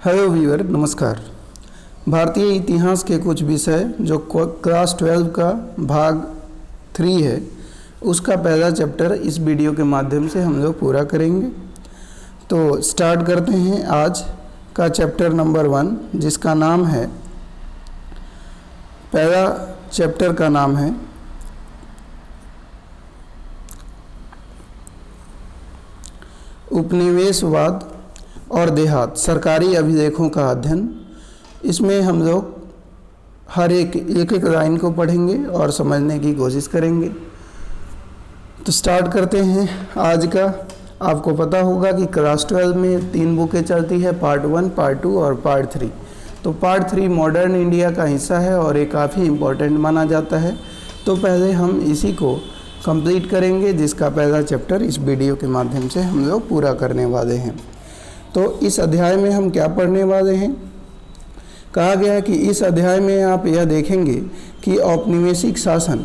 Hello viewer, नमस्कार। भारतीय इतिहास के कुछ विषय जो क्लास 12 का भाग 3 है, उसका पहला चैप्टर इस वीडियो के माध्यम से हम लोग पूरा करेंगे। तो स्टार्ट करते हैं आज का चैप्टर नंबर 1, जिसका नाम है, पहला चैप्टर का नाम है उपनिवेशवाद और देहात, सरकारी अभिलेखों का अध्ययन। इसमें हम लोग हर एक लाइन को पढ़ेंगे और समझने की कोशिश करेंगे। तो स्टार्ट करते हैं आज का। आपको पता होगा कि क्लास 12 में 3 बुकें चलती है, पार्ट 1, पार्ट 2 और पार्ट 3। तो पार्ट 3 मॉडर्न इंडिया का हिस्सा है और ये काफ़ी इम्पोर्टेंट माना जाता है। तो पहले हम इसी को कंप्लीट करेंगे, जिसका पहला चैप्टर इस वीडियो के माध्यम से हम लोग पूरा करने वाले हैं। तो इस अध्याय में हम क्या पढ़ने वाले हैं? कहा गया है कि इस अध्याय में आप यह देखेंगे कि औपनिवेशिक शासन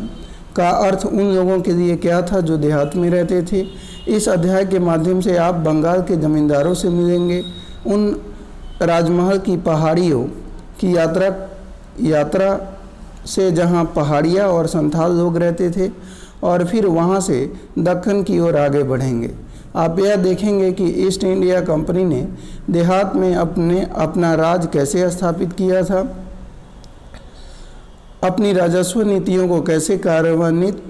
का अर्थ उन लोगों के लिए क्या था जो देहात में रहते थे। इस अध्याय के माध्यम से आप बंगाल के ज़मींदारों से मिलेंगे, उन राजमहल की पहाड़ियों की यात्रा से जहां पहाड़िया और संथाल लोग रहते थे, और फिर वहां से दक्कन की ओर आगे बढ़ेंगे। आप यह देखेंगे कि ईस्ट इंडिया कंपनी ने देहात में अपना राज कैसे स्थापित किया था, अपनी राजस्व नीतियों को कैसे कार्यान्वित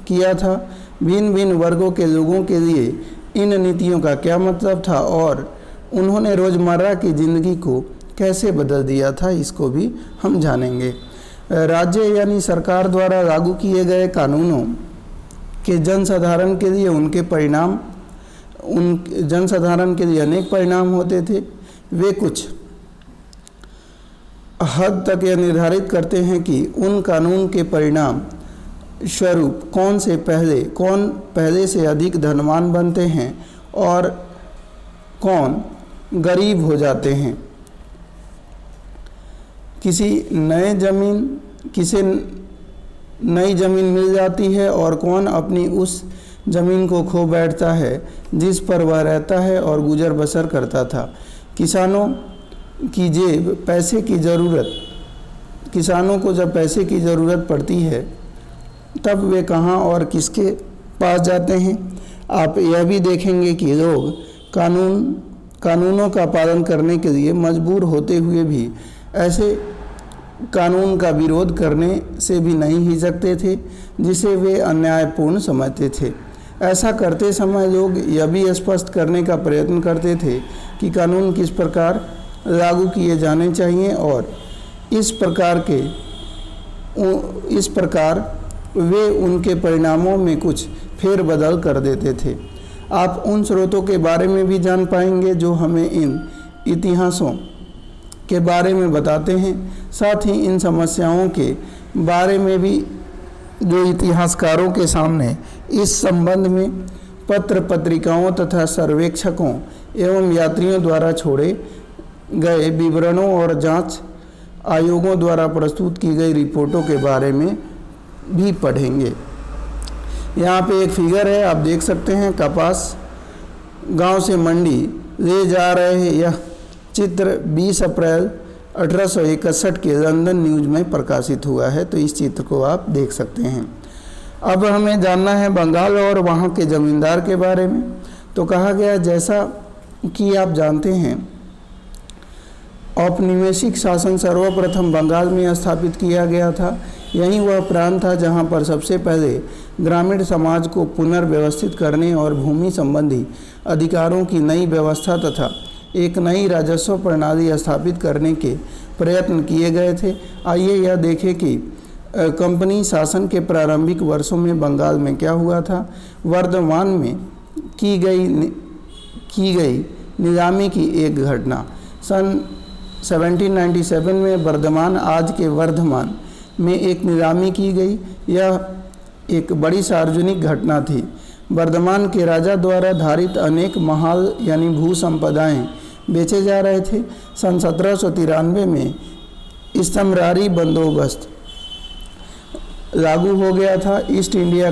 किया था, भिन्न भिन्न वर्गों के लोगों के लिए इन नीतियों का क्या मतलब था, और उन्होंने रोज़मर्रा की ज़िंदगी को कैसे बदल दिया था, इसको भी हम जानेंगे। राज्य यानी सरकार द्वारा लागू किए गए कानूनों कि जनसाधारण के लिए जनसाधारण के लिए अनेक परिणाम होते थे। वे कुछ हद तक यह निर्धारित करते हैं कि उन कानून के परिणाम स्वरूप कौन पहले से अधिक धनवान बनते हैं और कौन गरीब हो जाते हैं। किसे नई ज़मीन मिल जाती है और कौन अपनी उस ज़मीन को खो बैठता है जिस पर वह रहता है और गुजर बसर करता था। किसानों को जब पैसे की ज़रूरत पड़ती है तब वे कहाँ और किसके पास जाते हैं। आप यह भी देखेंगे कि लोग कानूनों का पालन करने के लिए मजबूर होते हुए भी ऐसे कानून का विरोध करने से भी नहीं हिचकते थे जिसे वे अन्यायपूर्ण समझते थे। ऐसा करते समय लोग यह भी स्पष्ट करने का प्रयत्न करते थे कि कानून किस प्रकार लागू किए जाने चाहिए, और इस प्रकार वे उनके परिणामों में कुछ फेरबदल कर देते थे। आप उन स्रोतों के बारे में भी जान पाएंगे जो हमें इन इतिहासों के बारे में बताते हैं, साथ ही इन समस्याओं के बारे में भी जो इतिहासकारों के सामने इस संबंध में पत्र पत्रिकाओं तथा सर्वेक्षकों एवं यात्रियों द्वारा छोड़े गए विवरणों और जांच आयोगों द्वारा प्रस्तुत की गई रिपोर्टों के बारे में भी पढ़ेंगे। यहाँ पे एक फिगर है, आप देख सकते हैं, कपास गांव से मंडी ले जा रहे हैं। यह चित्र 20 अप्रैल 1861 के लंदन न्यूज़ में प्रकाशित हुआ है। तो इस चित्र को आप देख सकते हैं। अब हमें जानना है बंगाल और वहाँ के ज़मींदार के बारे में। तो कहा गया, जैसा कि आप जानते हैं, औपनिवेशिक शासन सर्वप्रथम बंगाल में स्थापित किया गया था। यही वह प्रांत था जहाँ पर सबसे पहले ग्रामीण समाज को पुनर्व्यवस्थित करने और भूमि संबंधी अधिकारों की नई व्यवस्था तथा एक नई राजस्व प्रणाली स्थापित करने के प्रयत्न किए गए थे। आइए यह देखें कि कंपनी शासन के प्रारंभिक वर्षों में बंगाल में क्या हुआ था। वर्धमान में की गई नीलामी की एक घटना। सन 1797 में वर्धमान, आज के वर्धमान में एक नीलामी की गई। यह एक बड़ी सार्वजनिक घटना थी। वर्धमान के राजा द्वारा धारित अनेक महाल यानी भू संपदाएँ बेचे जा रहे थे। सन 1793 में इस्तमरारी बंदोबस्त लागू हो गया था। ईस्ट इंडिया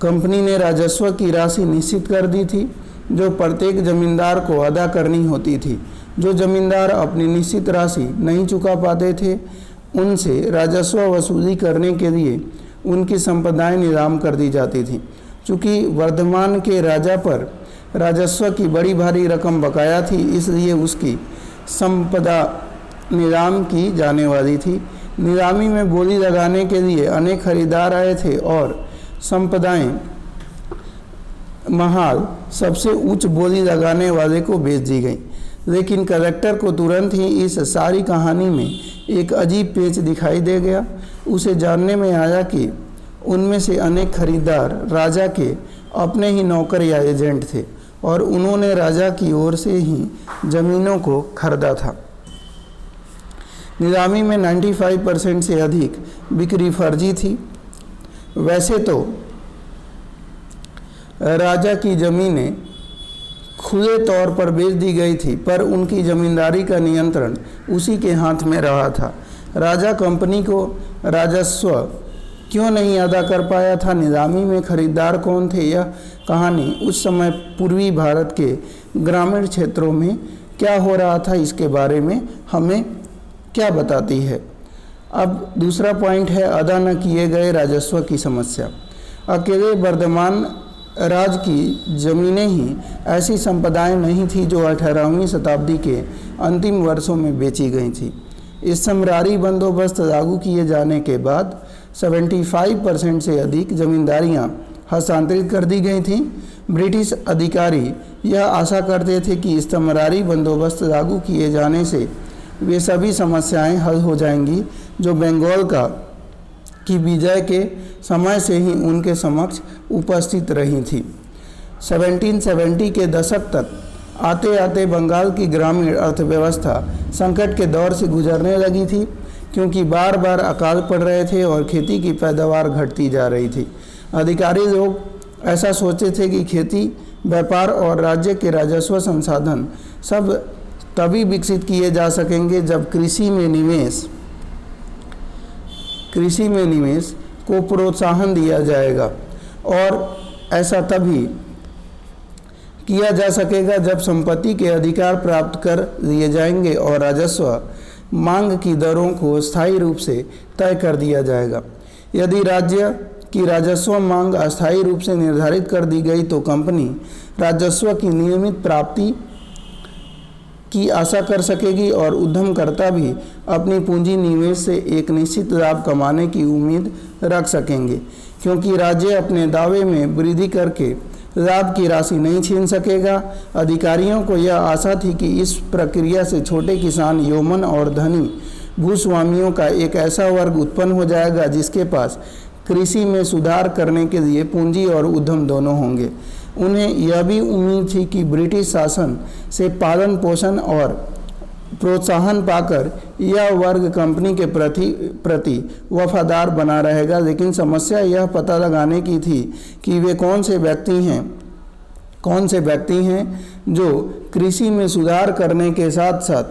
कंपनी ने राजस्व की राशि निश्चित कर दी थी। जो प्रत्येक जमींदार को अदा करनी होती थी। जो जमींदार अपनी निश्चित राशि नहीं चुका पाते थे, उनसे राजस्व वसूली करने के लिए उनकी संपदाएं नीलाम कर दी जाती थीं। चूँकि वर्धमान के राजा पर राजस्व की बड़ी भारी रकम बकाया थी, इसलिए उसकी संपदा नीलाम की जाने वाली थी। नीलामी में बोली लगाने के लिए अनेक खरीदार आए थे और संपदाएं महाल सबसे उच्च बोली लगाने वाले को बेच दी गई। लेकिन कलेक्टर को तुरंत ही इस सारी कहानी में एक अजीब पेच दिखाई दे गया। उसे जानने में आया कि उनमें से अनेक खरीदार राजा के अपने ही नौकर या एजेंट थे और उन्होंने राजा की ओर से ही ज़मीनों को खरीदा था। नीलामी में 95% से अधिक बिक्री फर्जी थी। वैसे तो राजा की ज़मीनें खुले तौर पर बेच दी गई थी, पर उनकी ज़मींदारी का नियंत्रण उसी के हाथ में रहा था। राजा कंपनी को राजस्व क्यों नहीं अदा कर पाया था, नीलामी में खरीदार कौन थे, यह कहानी उस समय पूर्वी भारत के ग्रामीण क्षेत्रों में क्या हो रहा था, इसके बारे में हमें क्या बताती है। अब दूसरा पॉइंट है अदा न किए गए राजस्व की समस्या। अकेले वर्धमान राज की ज़मीनें ही ऐसी संपदाएं नहीं थी जो 18वीं शताब्दी के अंतिम वर्षों में बेची गई थी। इस समरारी बंदोबस्त लागू किए जाने के बाद 75% से अधिक जमींदारियां हस्तांतरित कर दी गई थीं। ब्रिटिश अधिकारी यह आशा करते थे कि इस समरारी बंदोबस्त लागू किए जाने से वे सभी समस्याएं हल हो जाएंगी जो बंगाल की विजय के समय से ही उनके समक्ष उपस्थित रही थी। 1770 के दशक तक आते आते बंगाल की ग्रामीण अर्थव्यवस्था संकट के दौर से गुजरने लगी थी, क्योंकि बार बार अकाल पड़ रहे थे और खेती की पैदावार घटती जा रही थी। अधिकारी लोग ऐसा सोचते थे कि खेती, व्यापार और राज्य के राजस्व संसाधन सब तभी विकसित किए जा सकेंगे जब कृषि में निवेश को प्रोत्साहन दिया जाएगा, और ऐसा तभी किया जा सकेगा जब संपत्ति के अधिकार प्राप्त कर लिए जाएंगे और राजस्व मांग की दरों को स्थायी रूप से तय कर दिया जाएगा। यदि राज्य की राजस्व मांग अस्थायी रूप से निर्धारित कर दी गई तो कंपनी राजस्व की नियमित प्राप्ति की आशा कर सकेगी और उद्यमकर्ता भी अपनी पूंजी निवेश से एक निश्चित लाभ कमाने की उम्मीद रख सकेंगे, क्योंकि राज्य अपने दावे में वृद्धि करके लाभ की राशि नहीं छीन सकेगा। अधिकारियों को यह आशा थी कि इस प्रक्रिया से छोटे किसान, यौमन और धनी भूस्वामियों का एक ऐसा वर्ग उत्पन्न हो जाएगा जिसके पास कृषि में सुधार करने के लिए पूंजी और उद्यम दोनों होंगे। उन्हें यह भी उम्मीद थी कि ब्रिटिश शासन से पालन पोषण और प्रोत्साहन पाकर यह वर्ग कंपनी के प्रति वफादार बना रहेगा। लेकिन समस्या यह पता लगाने की थी कि वे कौन से व्यक्ति हैं जो कृषि में सुधार करने के साथ साथ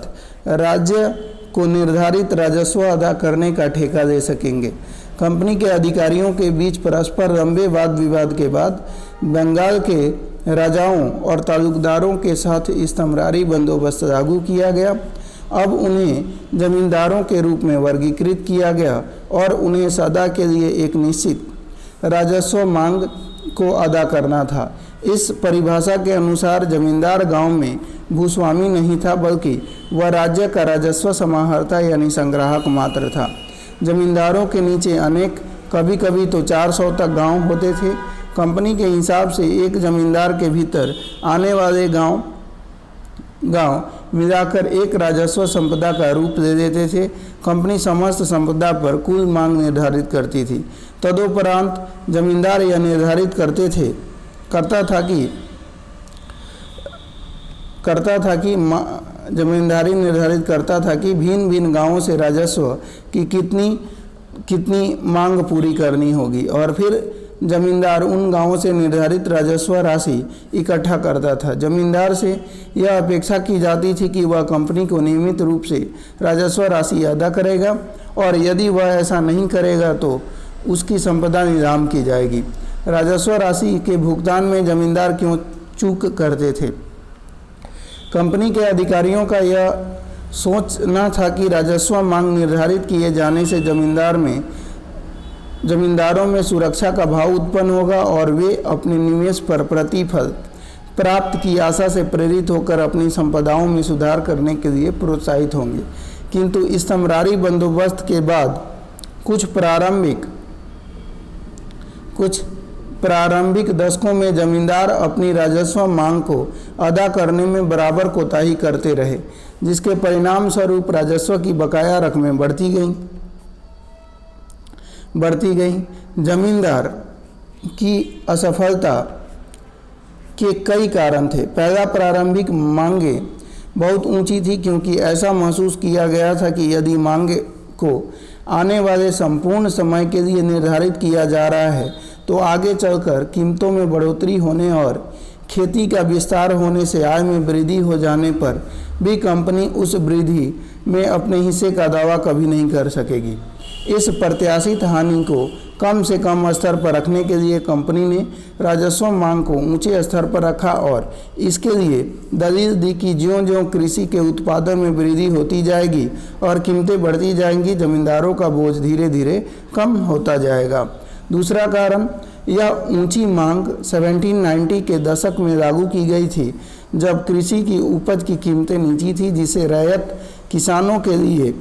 राज्य को निर्धारित राजस्व अदा करने का ठेका दे सकेंगे। कंपनी के अधिकारियों के बीच परस्पर लंबे वाद विवाद के बाद बंगाल के राजाओं और तालुकदारों के साथ इस्तमरारी बंदोबस्त लागू किया गया। अब उन्हें जमींदारों के रूप में वर्गीकृत किया गया और उन्हें सदा के लिए एक निश्चित राजस्व मांग को अदा करना था। इस परिभाषा के अनुसार जमींदार गांव में भूस्वामी नहीं था, बल्कि वह राज्य का राजस्व समाहर्ता यानी संग्राहक मात्र था। जमींदारों के नीचे अनेक, कभी कभी तो 400 तक गांव होते थे। कंपनी के हिसाब से एक जमींदार के भीतर आने वाले गांव मिलाकर एक राजस्व संपदा का रूप ले लेते थे। कंपनी समस्त संपदा पर कुल मांग निर्धारित करती थी। तदुपरांत जमींदार यह निर्धारित करता था कि भिन्न भिन्न गांवों से राजस्व की कितनी मांग पूरी करनी होगी, और फिर जमींदार उन गांवों से निर्धारित राजस्व राशि इकट्ठा करता था। जमींदार से यह अपेक्षा की जाती थी कि वह कंपनी को नियमित रूप से राजस्व राशि अदा करेगा, और यदि वह ऐसा नहीं करेगा तो उसकी संपदा नीलाम की जाएगी। राजस्व राशि के भुगतान में जमींदार चूक करते थे। कंपनी के अधिकारियों का यह सोचना था कि राजस्व मांग निर्धारित किए जाने से जमींदारों में सुरक्षा का भाव उत्पन्न होगा और वे अपने निवेश पर प्रतिफल प्राप्त की आशा से प्रेरित होकर अपनी संपदाओं में सुधार करने के लिए प्रोत्साहित होंगे। किंतु स्तंभरारी बंदोबस्त के बाद कुछ प्रारंभिक दशकों में जमींदार अपनी राजस्व मांग को अदा करने में बराबर कोताही करते रहे, जिसके परिणाम स्वरूप राजस्व की बकाया रकमें बढ़ती गईं। जमींदार की असफलता के कई कारण थे। पहला, प्रारंभिक मांगें बहुत ऊंची थी, क्योंकि ऐसा महसूस किया गया था कि यदि मांग को आने वाले संपूर्ण समय के लिए निर्धारित किया जा रहा है तो आगे चलकर कीमतों में बढ़ोतरी होने और खेती का विस्तार होने से आय में वृद्धि हो जाने पर भी कंपनी उस वृद्धि में अपने हिस्से का दावा कभी नहीं कर सकेगी। इस प्रत्याशित हानि को कम से कम स्तर पर रखने के लिए कंपनी ने राजस्व मांग को ऊंचे स्तर पर रखा और इसके लिए दलील दी कि ज्यों-ज्यों कृषि के उत्पादन में वृद्धि होती जाएगी और कीमतें बढ़ती जाएंगी, जमींदारों का बोझ धीरे धीरे कम होता जाएगा। दूसरा कारण, यह ऊंची मांग 1790 के दशक में लागू की गई थी, जब कृषि की उपज की कीमतें नीची थी, जिससे रैयत किसानों के लिए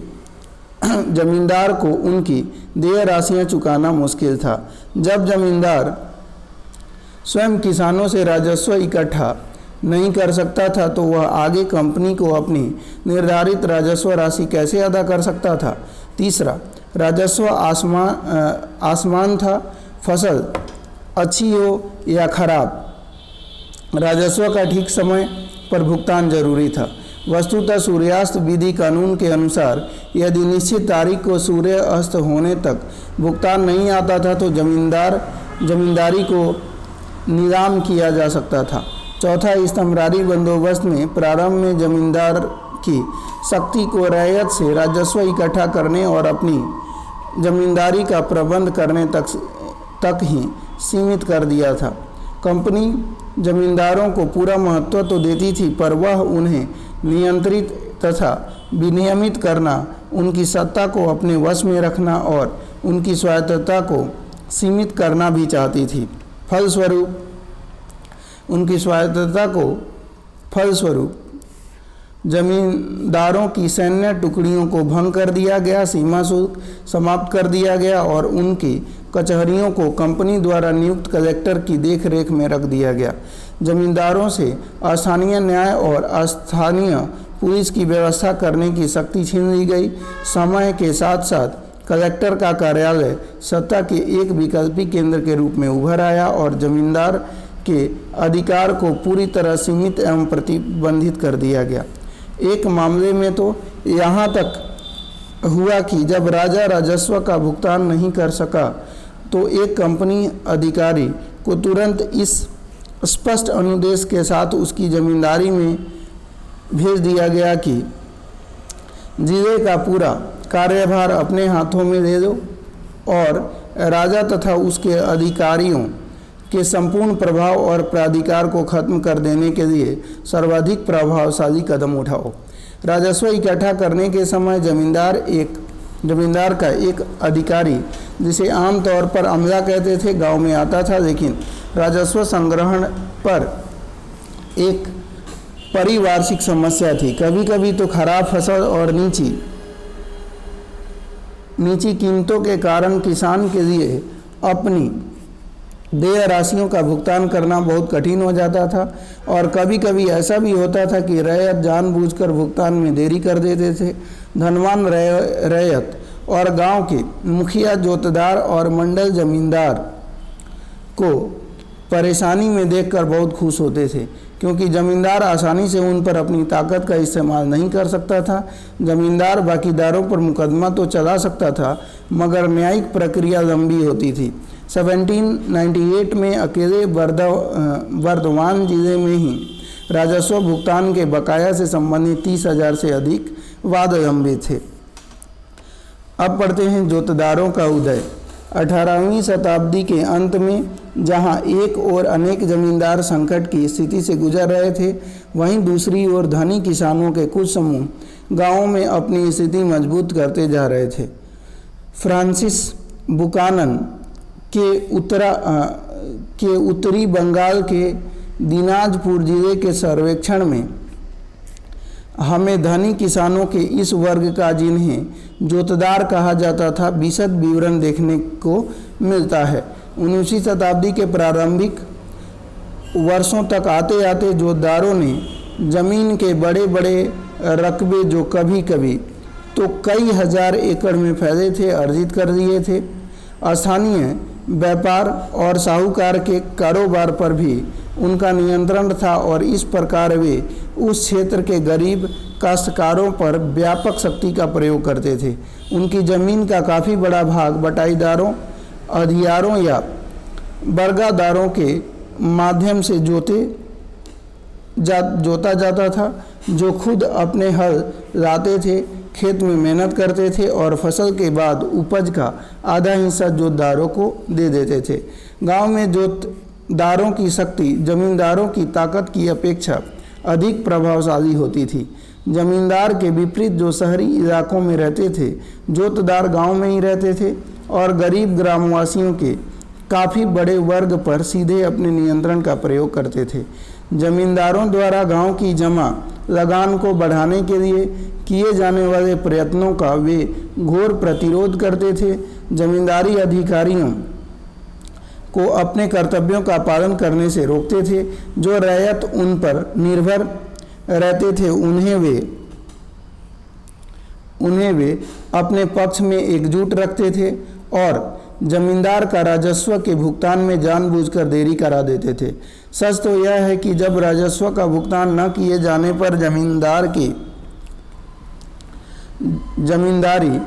जमींदार को उनकी देय राशियां चुकाना मुश्किल था। जब जमींदार स्वयं किसानों से राजस्व इकट्ठा नहीं कर सकता था तो वह आगे कंपनी को अपनी निर्धारित राजस्व राशि कैसे अदा कर सकता था। तीसरा, राजस्व आसमान था। फसल अच्छी हो या खराब, राजस्व का ठीक समय पर भुगतान जरूरी था। वस्तुतः सूर्यास्त विधि कानून के अनुसार यदि निश्चित तारीख को सूर्य अस्त होने तक भुगतान नहीं आता था तो जमींदारी को नीलाम किया जा सकता था। चौथा, स्तंभरारी बंदोबस्त में प्रारंभ में जमींदार की शक्ति को रैयत से राजस्व इकट्ठा करने और अपनी जमींदारी का प्रबंध करने तक ही सीमित कर दिया था। कंपनी जमींदारों को पूरा महत्व तो देती थी, पर वह उन्हें नियंत्रित तथा विनियमित करना, उनकी सत्ता को अपने वश में रखना और उनकी स्वायत्तता को सीमित करना भी चाहती थी। फलस्वरूप जमींदारों की सैन्य टुकड़ियों को भंग कर दिया गया, सीमा शुल्क समाप्त कर दिया गया और उनकी कचहरियों को कंपनी द्वारा नियुक्त कलेक्टर की देखरेख में रख दिया गया। जमींदारों से स्थानीय न्याय और स्थानीय पुलिस की व्यवस्था करने की शक्ति छीन ली गई। समय के साथ साथ कलेक्टर का कार्यालय सत्ता के एक वैकल्पिक केंद्र के रूप में उभर आया और जमींदार के अधिकार को पूरी तरह सीमित एवं प्रतिबंधित कर दिया गया। एक मामले में तो यहाँ तक हुआ कि जब राजा राजस्व का भुगतान नहीं कर सका तो एक कंपनी अधिकारी को तुरंत इस स्पष्ट अनुदेश के साथ उसकी जमींदारी में भेज दिया गया कि जिले का पूरा कार्यभार अपने हाथों में ले दो और राजा तथा उसके अधिकारियों के संपूर्ण प्रभाव और प्राधिकार को खत्म कर देने के लिए सर्वाधिक प्रभावशाली कदम उठाओ। राजस्व इकट्ठा करने के समय जमींदार का एक अधिकारी, जिसे आमतौर पर अमला कहते थे, गांव में आता था, लेकिन राजस्व संग्रहण पर एक परिवार्षिक समस्या थी। कभी कभी तो खराब फसल और नीची कीमतों के कारण किसान के लिए अपनी देय राशियों का भुगतान करना बहुत कठिन हो जाता था और कभी कभी ऐसा भी होता था कि रैयत जानबूझकर भुगतान में देरी कर देते थे। धनवान रैयत और गांव के मुखिया, जोतदार और मंडल जमींदार को परेशानी में देखकर बहुत खुश होते थे, क्योंकि जमींदार आसानी से उन पर अपनी ताकत का इस्तेमाल नहीं कर सकता था। जमींदार बाकीदारों पर मुकदमा तो चला सकता था, मगर न्यायिक प्रक्रिया लंबी होती थी। 1798 में अकेले बर्दवान जिले में ही राजस्व भुगतान के बकाया से संबंधित 30,000 से अधिक वाद लंबित थे। अब पढ़ते हैं जोतदारों का उदय। 18वीं शताब्दी के अंत में जहां एक ओर अनेक जमींदार संकट की स्थिति से गुजर रहे थे, वहीं दूसरी ओर धनी किसानों के कुछ समूह गांवों में अपनी स्थिति मजबूत करते जा रहे थे। फ्रांसिस बुकानन के उत्तरी बंगाल के दिनाजपुर जिले के सर्वेक्षण में हमें धनी किसानों के इस वर्ग का, जिन्हें जोतदार कहा जाता था, विशद विवरण देखने को मिलता है। 19वीं शताब्दी के प्रारंभिक वर्षों तक आते आते जोतदारों ने जमीन के बड़े बड़े रकबे, जो कभी कभी तो कई हजार एकड़ में फैले थे, अर्जित कर दिए थे। स्थानीय व्यापार और साहूकार के कारोबार पर भी उनका नियंत्रण था और इस प्रकार वे उस क्षेत्र के गरीब काश्तकारों पर व्यापक शक्ति का प्रयोग करते थे। उनकी ज़मीन का काफ़ी बड़ा भाग बटाईदारों, अधियारों या बर्गादारों के माध्यम से जोता जाता था, जो खुद अपने हल लाते थे, खेत में मेहनत करते थे और फसल के बाद उपज का आधा हिस्सा जोतदारों को दे देते थे। गांव में जोतदारों की शक्ति जमींदारों की ताकत की अपेक्षा अधिक प्रभावशाली होती थी। जमींदार के विपरीत जो शहरी इलाकों में रहते थे, जोतदार गांव में ही रहते थे और गरीब ग्रामवासियों के काफ़ी बड़े वर्ग पर सीधे अपने नियंत्रण का प्रयोग करते थे। जमींदारों द्वारा गांव की जमा लगान को बढ़ाने के लिए किए जाने वाले प्रयत्नों का वे घोर प्रतिरोध करते थे। जमींदारी अधिकारियों को अपने कर्तव्यों का पालन करने से रोकते थे। जो रैयत उन पर निर्भर रहते थे, उन्हें वे अपने पक्ष में एकजुट रखते थे और जमींदार का राजस्व के भुगतान में जानबूझकर देरी करा देते थे। सच तो यह है कि जब राजस्व का भुगतान न किए जाने पर जमींदारी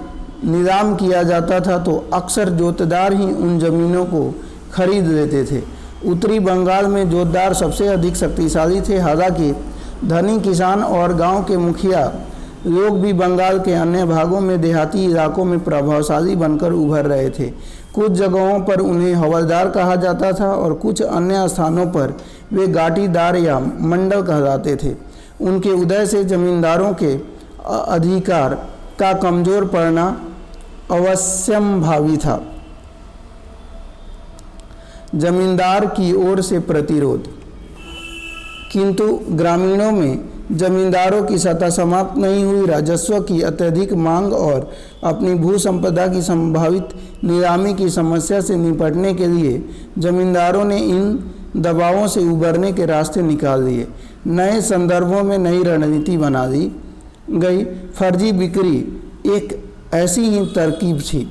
नीलाम किया जाता था, तो अक्सर जोतदार ही उन जमीनों को खरीद लेते थे। उत्तरी बंगाल में जोतदार सबसे अधिक शक्तिशाली थे। हालांकि धनी किसान और गांव के मुखिया लोग भी बंगाल के अन्य भागों में देहाती इलाकों में प्रभावशाली बनकर उभर रहे थे। कुछ जगहों पर उन्हें हवलदार कहा जाता था और कुछ अन्य स्थानों पर वे गाटीदार या मंडल कहलाते थे। उनके उदय से जमींदारों के अधिकार का कमजोर पड़ना अवश्यंभावी था। जमींदार की ओर से प्रतिरोध। किंतु ग्रामीणों में जमींदारों की सत्ता समाप्त नहीं हुई। राजस्व की अत्यधिक मांग और अपनी भू संपदा की संभावित नीलामी की समस्या से निपटने के लिए जमींदारों ने इन दबावों से उबरने के रास्ते निकाल दिए। नए संदर्भों में नई रणनीति बना दी गई। फर्जी बिक्री एक ऐसी ही तरकीब थी।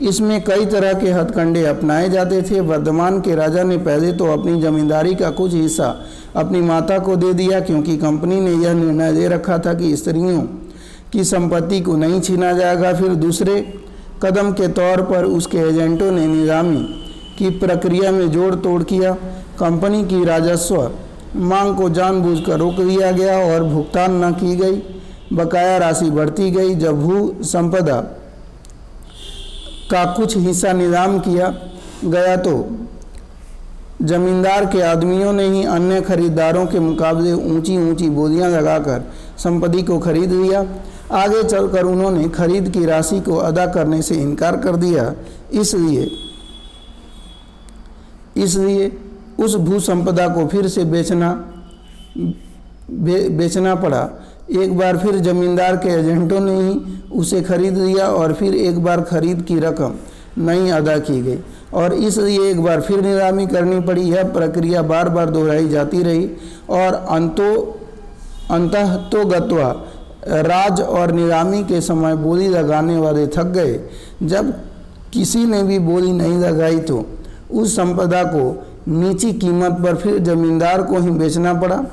इसमें कई तरह के हथकंडे अपनाए जाते थे। वर्धमान के राजा ने पहले तो अपनी जमींदारी का कुछ हिस्सा अपनी माता को दे दिया, क्योंकि कंपनी ने यह निर्णय ले रखा था कि स्त्रियों की संपत्ति को नहीं छीना जाएगा। फिर दूसरे कदम के तौर पर उसके एजेंटों ने नीलामी की प्रक्रिया में जोड़ तोड़ किया। कंपनी की राजस्व मांग को जानबूझकर रोक दिया गया और भुगतान न की गई। बकाया राशि बढ़ती गई। जब भू संपदा का कुछ हिस्सा नीलाम किया गया तो जमींदार के आदमियों ने ही अन्य खरीदारों के मुकाबले ऊंची ऊंची बोलियां लगाकर संपत्ति को खरीद लिया। आगे चलकर उन्होंने खरीद की राशि को अदा करने से इनकार कर दिया। इसलिए उस भू संपदा को फिर से बेचना पड़ा। एक बार फिर जमींदार के एजेंटों ने ही उसे खरीद लिया और फिर एक बार खरीद की रकम नहीं अदा की गई और इसलिए एक बार फिर नीलामी करनी पड़ी। यह प्रक्रिया बार बार दोहराई जाती रही और अंततोगत्वा राज और नीलामी के समय बोली लगाने वाले थक गए। जब किसी ने भी बोली नहीं लगाई तो उस संपदा को नीची कीमत पर फिर जमींदार को ही बेचना पड़ा।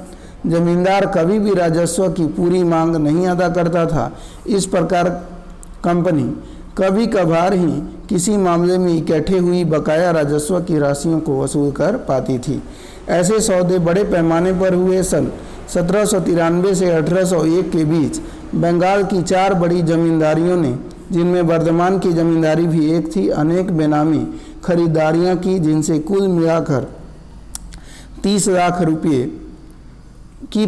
जमींदार कभी भी राजस्व की पूरी मांग नहीं अदा करता था। इस प्रकार कंपनी कभी कभार ही किसी मामले में इकट्ठे हुई बकाया राजस्व की राशियों को वसूल कर पाती थी। ऐसे सौदे बड़े पैमाने पर हुए। सन 1793 से 1801 के बीच बंगाल की 4 बड़ी जमींदारियों ने, जिनमें वर्धमान की जमींदारी भी एक थी, अनेक बेनामी खरीदारियां की, जिनसे कुल मिलाकर 30 लाख रुपये की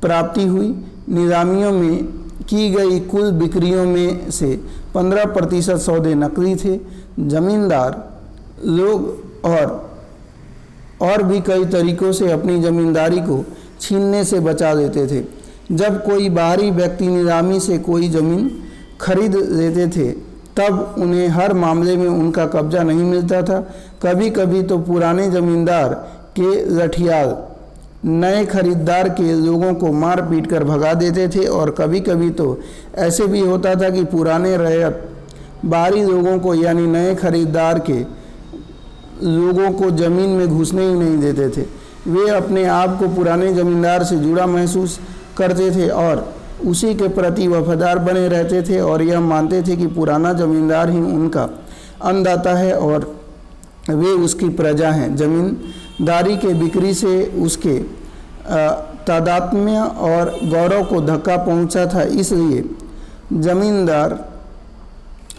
प्राप्ति हुई। नीलामियों में की गई कुल बिक्रियों में से 15% सौदे नकली थे। जमींदार लोग और भी कई तरीकों से अपनी जमींदारी को छीनने से बचा लेते थे। जब कोई बाहरी व्यक्ति नीलामी से कोई ज़मीन खरीद लेते थे तब उन्हें हर मामले में उनका कब्जा नहीं मिलता था। कभी कभी तो पुराने जमींदार के लठियाल नए खरीदार के लोगों को मार पीट कर भगा देते थे, और कभी कभी तो ऐसे भी होता था कि पुराने रैयत बाहरी लोगों को यानी नए खरीदार के लोगों को ज़मीन में घुसने ही नहीं देते थे। वे अपने आप को पुराने ज़मींदार से जुड़ा महसूस करते थे और उसी के प्रति वफादार बने रहते थे, और यह मानते थे कि पुराना ज़मींदार ही उनका अन्नदाता है और वे उसकी प्रजा हैं। ज़मींदारी के बिक्री से उसके तादात्म्य और गौरव को धक्का पहुंचा था, इसलिए ज़मींदार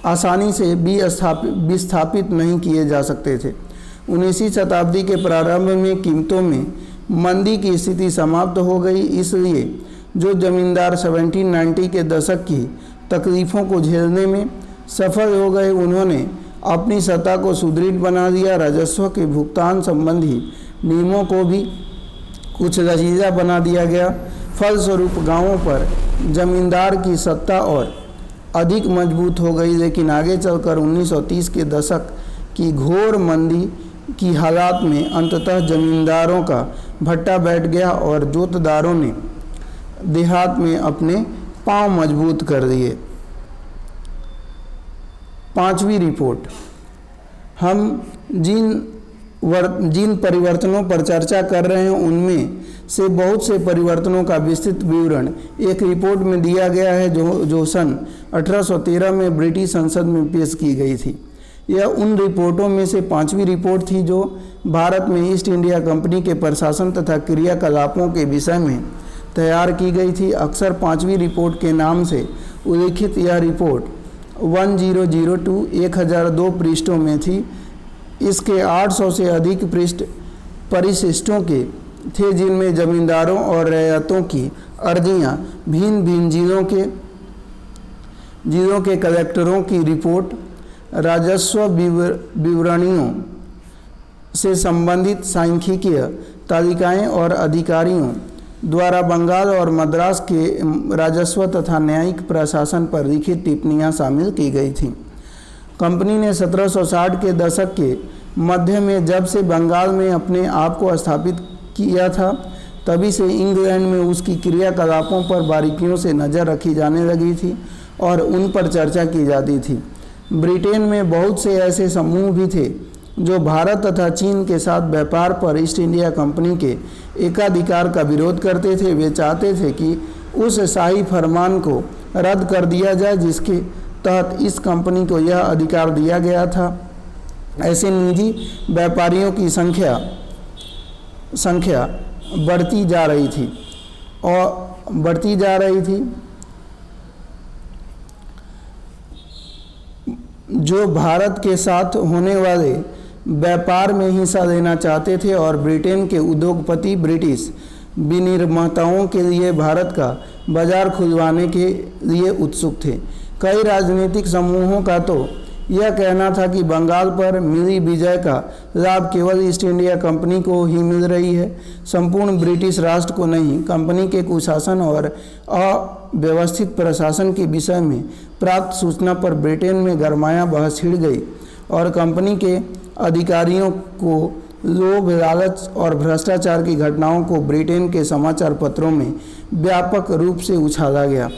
आसानी से विस्थापित नहीं किए जा सकते थे। 19वीं शताब्दी के प्रारंभ में कीमतों में मंदी की स्थिति समाप्त हो गई, इसलिए जो जमींदार 1790 के दशक की तकलीफ़ों को झेलने में सफल हो गए, उन्होंने अपनी सत्ता को सुदृढ़ बना दिया। राजस्व के भुगतान संबंधी नियमों को भी कुछ लचीला बना दिया गया। फलस्वरूप गांवों पर जमींदार की सत्ता और अधिक मजबूत हो गई, लेकिन आगे चलकर 1930 के दशक की घोर मंदी की हालात में अंततः जमींदारों का भट्टा बैठ गया और जोतदारों ने देहात में अपने पांव मजबूत कर दिए। 5वीं रिपोर्ट, हम जिन परिवर्तनों पर चर्चा कर रहे हैं उनमें से बहुत से परिवर्तनों का विस्तृत विवरण एक रिपोर्ट में दिया गया है जो सन 1813 में ब्रिटिश संसद में पेश की गई थी। यह उन रिपोर्टों में से 5वीं रिपोर्ट थी जो भारत में ईस्ट इंडिया कंपनी के प्रशासन तथा क्रियाकलापों के विषय में तैयार की गई थी। अक्सर 5वीं रिपोर्ट के नाम से उल्लिखित यह रिपोर्ट 1002 पृष्ठों में थी। इसके 800 से अधिक पृष्ठ परिशिष्टों के थे, जिनमें जमींदारों और रैयतों की अर्जियां, भिन्न भिन्न जिलों के कलेक्टरों की रिपोर्ट, राजस्व विवरणियों से संबंधित सांख्यिकीय तालिकाएं और अधिकारियों द्वारा बंगाल और मद्रास के राजस्व तथा न्यायिक प्रशासन पर लिखित टिप्पणियां शामिल की गई थीं। कंपनी ने 1760 के दशक के मध्य में जब से बंगाल में अपने आप को स्थापित किया था, तभी से इंग्लैंड में उसकी क्रियाकलापों पर बारीकियों से नज़र रखी जाने लगी थी और उन पर चर्चा की जाती थी। ब्रिटेन में बहुत से ऐसे समूह भी थे जो भारत तथा चीन के साथ व्यापार पर ईस्ट इंडिया कंपनी के एकाधिकार का विरोध करते थे। वे चाहते थे कि उस शाही फरमान को रद्द कर दिया जाए जिसके तहत इस कंपनी को यह अधिकार दिया गया था। ऐसे निजी व्यापारियों की संख्या बढ़ती जा रही थी जो भारत के साथ होने वाले व्यापार में हिस्सा लेना चाहते थे, और ब्रिटेन के उद्योगपति ब्रिटिश विनिर्माताओं के लिए भारत का बाजार खुलवाने के लिए उत्सुक थे। कई राजनीतिक समूहों का तो यह कहना था कि बंगाल पर मिली विजय का लाभ केवल ईस्ट इंडिया कंपनी को ही मिल रही है, संपूर्ण ब्रिटिश राष्ट्र को नहीं। कंपनी के कुशासन और अव्यवस्थित प्रशासन के विषय में प्राप्त सूचना पर ब्रिटेन में गरमाया बहस छिड़ गई और कंपनी के अधिकारियों को लोभ, लालच और भ्रष्टाचार की घटनाओं को ब्रिटेन के समाचार पत्रों में व्यापक रूप से उछाला गया।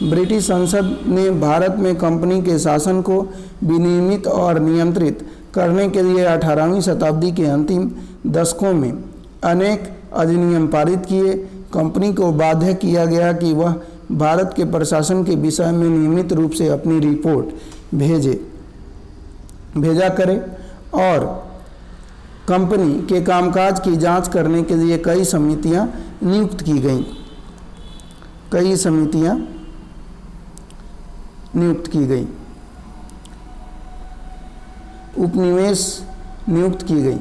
ब्रिटिश संसद ने भारत में कंपनी के शासन को विनियमित और नियंत्रित करने के लिए 18वीं शताब्दी के अंतिम दशकों में अनेक अधिनियम पारित किए। कंपनी को बाध्य किया गया कि वह भारत के प्रशासन के विषय में नियमित रूप से अपनी रिपोर्ट भेजा करे और कंपनी के कामकाज की जांच करने के लिए कई समितियां नियुक्त की गई। उपनिवेश नियुक्त की गई।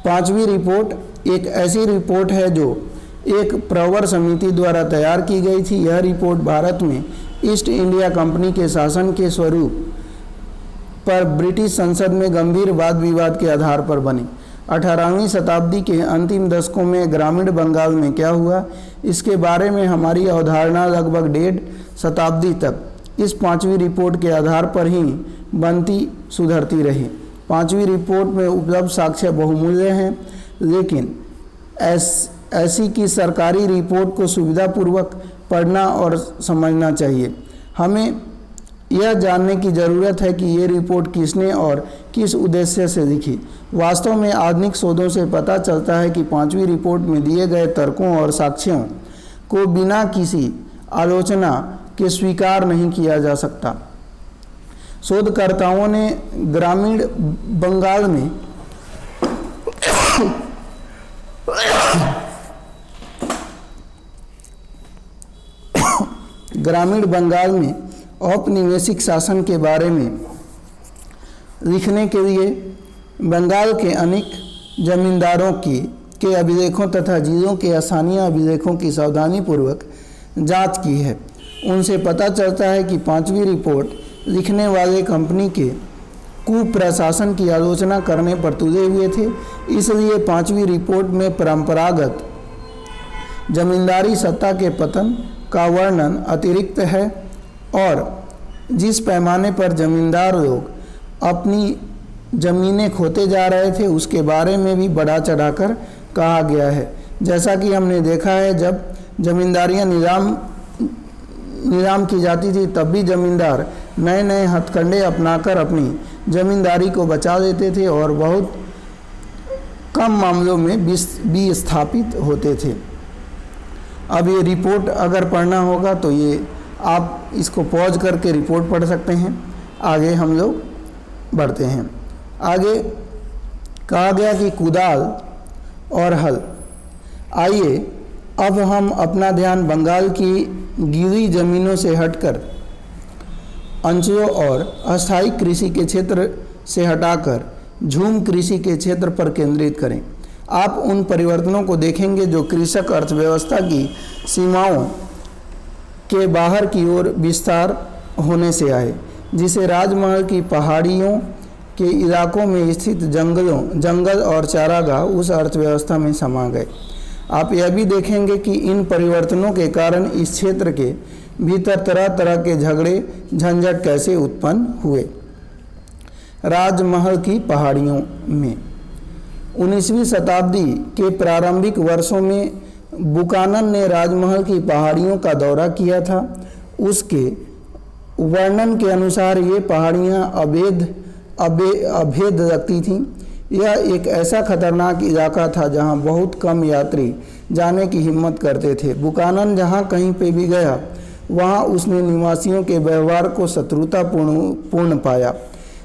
पांचवी रिपोर्ट एक ऐसी रिपोर्ट है जो एक प्रवर समिति द्वारा तैयार की गई थी। यह रिपोर्ट भारत में ईस्ट इंडिया कंपनी के शासन के स्वरूप पर ब्रिटिश संसद में गंभीर वाद विवाद के आधार पर बनी। 18वीं शताब्दी के अंतिम दशकों में ग्रामीण बंगाल में क्या हुआ, इसके बारे में हमारी अवधारणा लगभग 1.5 शताब्दी तक इस पांचवी रिपोर्ट के आधार पर ही बनती सुधरती रही। पांचवी रिपोर्ट में उपलब्ध साक्ष्य बहुमूल्य हैं, लेकिन ऐसी की सरकारी रिपोर्ट को सुविधापूर्वक पढ़ना और समझना चाहिए। हमें यह जानने की ज़रूरत है कि ये रिपोर्ट किसने और किस उद्देश्य से लिखी। वास्तव में आधुनिक शोधों से पता चलता है कि पांचवी रिपोर्ट में दिए गए तर्कों और साक्ष्यों को बिना किसी आलोचना के स्वीकार नहीं किया जा सकता। शोधकर्ताओं ने ग्रामीण बंगाल में औपनिवेशिक शासन के बारे में लिखने के लिए बंगाल के अनेक जमींदारों के अभिलेखों तथा जिलों के स्थानीय अभिलेखों की सावधानीपूर्वक जांच की है। उनसे पता चलता है कि पांचवी रिपोर्ट लिखने वाले कंपनी के कुप्रशासन की आलोचना करने पर तुले हुए थे। इसलिए पांचवी रिपोर्ट में परंपरागत जमींदारी सत्ता के पतन का वर्णन अतिरिक्त है और जिस पैमाने पर जमींदार लोग अपनी ज़मीनें खोते जा रहे थे उसके बारे में भी बढ़ा चढ़ाकर कहा गया है। जैसा कि हमने देखा है, जब जमींदारियां नीलाम की जाती थी तब भी जमींदार नए नए हथकंडे अपनाकर अपनी जमींदारी को बचा लेते थे और बहुत कम मामलों में विस्थापित होते थे। अब ये रिपोर्ट अगर पढ़ना होगा तो ये आप इसको पॉज करके रिपोर्ट पढ़ सकते हैं। आगे हम लोग बढ़ते हैं। आगे कहा गया कि कुदाल और हल। आइए अब हम अपना ध्यान बंगाल की गीली ज़मीनों से हटकर अंचलों और अस्थायी कृषि के क्षेत्र से हटाकर झूम कृषि के क्षेत्र पर केंद्रित करें। आप उन परिवर्तनों को देखेंगे जो कृषक अर्थव्यवस्था की सीमाओं के बाहर की ओर विस्तार होने से आए, जिसे राजमहल की पहाड़ियों के इलाकों में स्थित जंगल और चारागाह उस अर्थव्यवस्था में समा गए। आप यह भी देखेंगे कि इन परिवर्तनों के कारण इस क्षेत्र के भीतर तरह तरह के झगड़े झंझट कैसे उत्पन्न हुए। राजमहल की पहाड़ियों में 19वीं शताब्दी के प्रारंभिक वर्षों में बुकानन ने राजमहल की पहाड़ियों का दौरा किया था। उसके वर्णन के अनुसार ये पहाड़ियाँ अभेद लगती थीं। यह एक ऐसा खतरनाक इलाका था जहाँ बहुत कम यात्री जाने की हिम्मत करते थे। बुकानन जहाँ कहीं पे भी गया वहाँ उसने निवासियों के व्यवहार को शत्रुतापूर्ण पाया।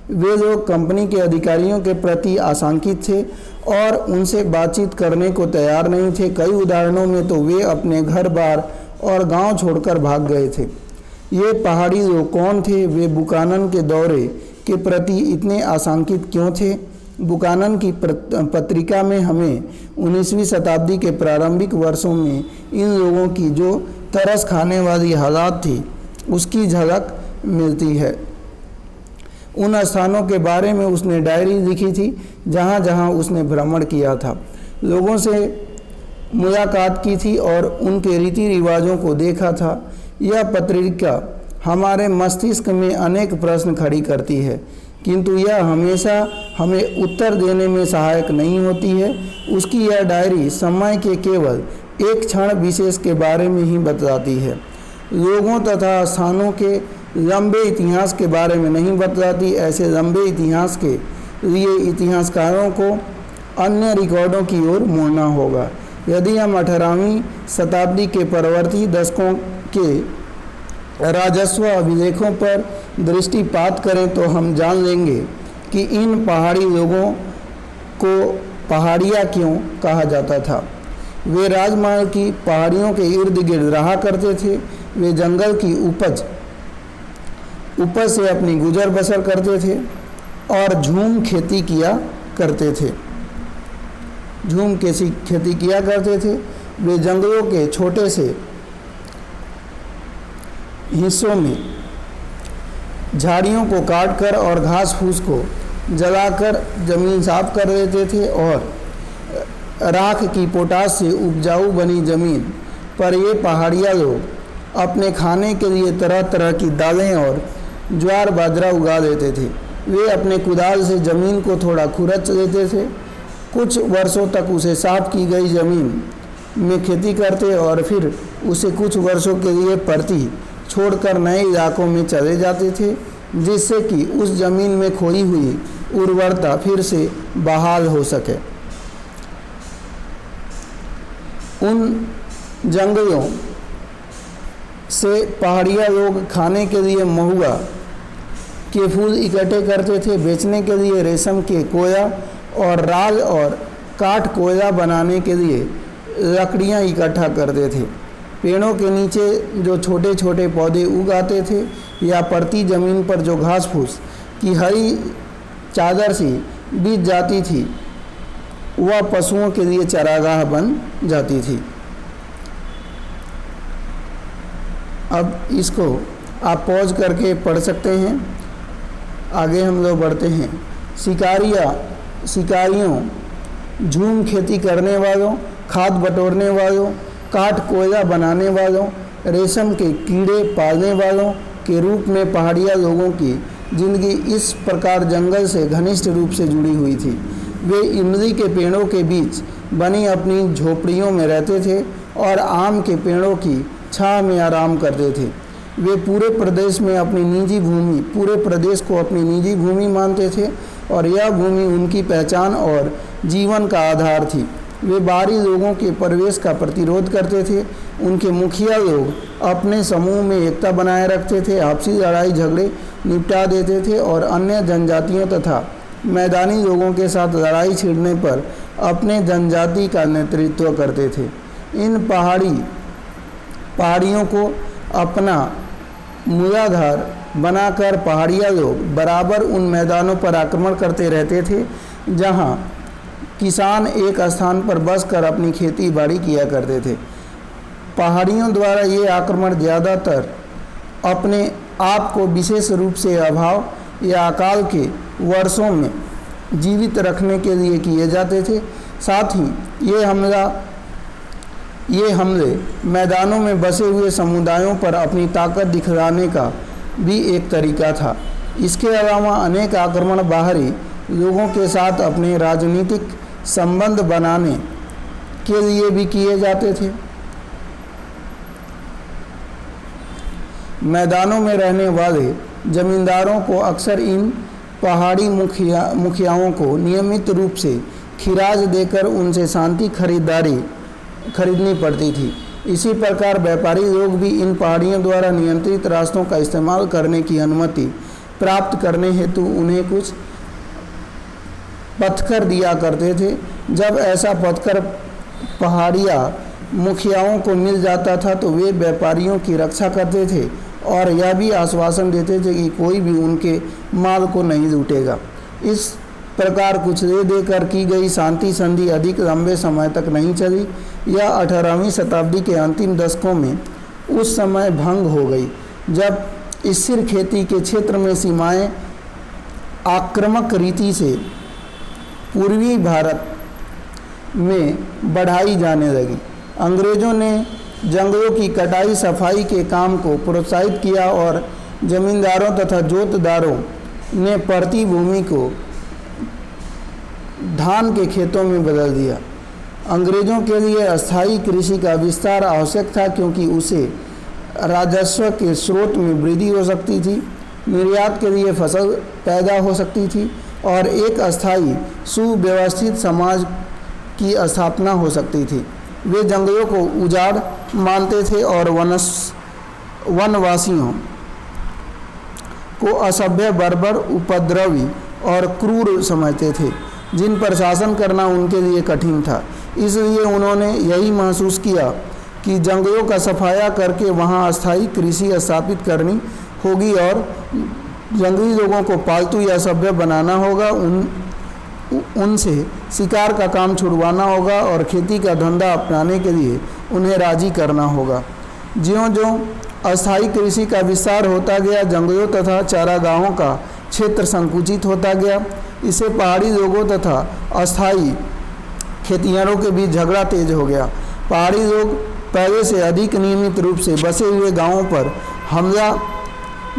वे लोग कंपनी के अधिकारियों के प्रति आशंकित थे और उनसे बातचीत करने को तैयार नहीं थे। कई उदाहरणों में तो वे अपने घर बार और गांव छोड़कर भाग गए थे। ये पहाड़ी लोग कौन थे? वे बुकानन के दौरे के प्रति इतने आशंकित क्यों थे? बुकानन की पत्रिका में हमें 19वीं शताब्दी के प्रारंभिक वर्षों में इन लोगों की जो तरस खाने वाली हालात थी उसकी झलक मिलती है। उन स्थानों के बारे में उसने डायरी लिखी थी जहाँ जहाँ उसने भ्रमण किया था, लोगों से मुलाकात की थी और उनके रीति रिवाजों को देखा था। यह पत्रिका हमारे मस्तिष्क में अनेक प्रश्न खड़ी करती है, किंतु यह हमेशा हमें उत्तर देने में सहायक नहीं होती है। उसकी यह डायरी समय के केवल एक क्षण विशेष के बारे में ही बतलाती है, लोगों तथा स्थानों के लंबे इतिहास के बारे में नहीं बतलाती। ऐसे लंबे इतिहास के लिए इतिहासकारों को अन्य रिकॉर्डों की ओर मुड़ना होगा। यदि हम 18वीं शताब्दी के परवर्ती दशकों के राजस्व अभिलेखों पर दृष्टिपात करें तो हम जान लेंगे कि इन पहाड़ी लोगों को पहाड़िया क्यों कहा जाता था। वे राजमहल की पहाड़ियों के इर्द गिर्द रहा करते थे। वे जंगल की उपज ऊपर से अपनी गुजर बसर करते थे और झूम खेती किया करते थे। झूम कैसी खेती किया करते थे? वे जंगलों के छोटे से हिस्सों में झाड़ियों को काटकर और घास फूस को जलाकर जमीन साफ कर देते थे और राख की पोटाश से उपजाऊ बनी जमीन पर ये पहाड़िया लोग अपने खाने के लिए तरह तरह की दालें और ज्वार बाजरा उगा देते थे। वे अपने कुदाल से ज़मीन को थोड़ा खुरच देते थे, कुछ वर्षों तक उसे साफ की गई ज़मीन में खेती करते और फिर उसे कुछ वर्षों के लिए परती छोड़कर नए इलाकों में चले जाते थे, जिससे कि उस ज़मीन में खोई हुई उर्वरता फिर से बहाल हो सके। उन जंगलों से पहाड़िया लोग खाने के लिए महुआ के फूल इकट्ठे करते थे, बेचने के लिए रेशम के कोया और राल और काठ कोयला बनाने के लिए लकड़ियाँ इकट्ठा करते थे। पेड़ों के नीचे जो छोटे छोटे पौधे उगाते थे या परती ज़मीन पर जो घास फूस की हरी चादर सी बिछ जाती थी, वह पशुओं के लिए चरागाह बन जाती थी। अब इसको आप पॉज करके पढ़ सकते हैं। आगे हम लोग बढ़ते हैं। शिकारियों, झूम खेती करने वालों, खाद बटोरने वालों, काठ कोयला बनाने वालों, रेशम के कीड़े पालने वालों के रूप में पहाड़िया लोगों की जिंदगी इस प्रकार जंगल से घनिष्ठ रूप से जुड़ी हुई थी। वे इमली के पेड़ों के बीच बनी अपनी झोपड़ियों में रहते थे और आम के पेड़ों की छांव में आराम करते थे। वे पूरे प्रदेश को अपनी निजी भूमि मानते थे और यह भूमि उनकी पहचान और जीवन का आधार थी। वे बाहरी लोगों के प्रवेश का प्रतिरोध करते थे। उनके मुखिया लोग अपने समूह में एकता बनाए रखते थे, आपसी लड़ाई झगड़े निपटा देते थे और अन्य जनजातियों तथा मैदानी लोगों के साथ लड़ाई छिड़ने पर अपने जनजाति का नेतृत्व करते थे। इन पहाड़ियों को अपना मूलाधार बनाकर पहाड़िया लोग बराबर उन मैदानों पर आक्रमण करते रहते थे जहां किसान एक स्थान पर बसकर अपनी खेती बाड़ी किया करते थे। पहाड़ियों द्वारा ये आक्रमण ज़्यादातर अपने आप को विशेष रूप से अभाव या अकाल के वर्षों में जीवित रखने के लिए किए जाते थे। साथ ही ये हमले मैदानों में बसे हुए समुदायों पर अपनी ताकत दिखलाने का भी एक तरीका था। इसके अलावा अनेक आक्रमण बाहरी लोगों के साथ अपने राजनीतिक संबंध बनाने के लिए भी किए जाते थे। मैदानों में रहने वाले जमींदारों को अक्सर इन पहाड़ी मुखियाओं को नियमित रूप से खिराज देकर उनसे शांति खरीदनी पड़ती थी। इसी प्रकार व्यापारी लोग भी इन पहाड़ियों द्वारा नियंत्रित रास्तों का इस्तेमाल करने की अनुमति प्राप्त करने हेतु उन्हें कुछ पथकर दिया करते थे। जब ऐसा पथकर पहाड़िया मुखियाओं को मिल जाता था तो वे व्यापारियों की रक्षा करते थे और यह भी आश्वासन देते थे कि कोई भी उनके माल को नहीं लूटेगा। इस प्रकार कुछ दे देकर की गई शांति संधि अधिक लंबे समय तक नहीं चली। यह 18वीं शताब्दी के अंतिम दशकों में उस समय भंग हो गई जब स्थिर खेती के क्षेत्र में सीमाएं आक्रामक रीति से पूर्वी भारत में बढ़ाई जाने लगी। अंग्रेज़ों ने जंगलों की कटाई सफाई के काम को प्रोत्साहित किया और जमींदारों तथा जोतदारों ने पड़ती भूमि को धान के खेतों में बदल दिया। अंग्रेज़ों के लिए अस्थायी कृषि का विस्तार आवश्यक था क्योंकि उसे राजस्व के स्रोत में वृद्धि हो सकती थी, निर्यात के लिए फसल पैदा हो सकती थी और एक अस्थायी सुव्यवस्थित समाज की स्थापना हो सकती थी। वे जंगलों को उजाड़ मानते थे और वनवासियों को असभ्य, बर्बर, उपद्रवी और क्रूर समझते थे जिन पर शासन करना उनके लिए कठिन था। इसलिए उन्होंने यही महसूस किया कि जंगलों का सफाया करके वहां अस्थायी कृषि स्थापित करनी होगी और जंगली लोगों को पालतू या सभ्य बनाना होगा, उनसे शिकार का काम छुड़वाना होगा और खेती का धंधा अपनाने के लिए उन्हें राजी करना होगा। ज्यों-ज्यों अस्थायी कृषि का विस्तार होता गया, जंगलों तथा चारागाहों का क्षेत्र संकुचित होता गया। इससे पहाड़ी लोगों तथा अस्थायी खेतिहरों के बीच झगड़ा तेज हो गया। पहाड़ी लोग पहले से अधिक नियमित रूप से बसे हुए गांवों पर हमला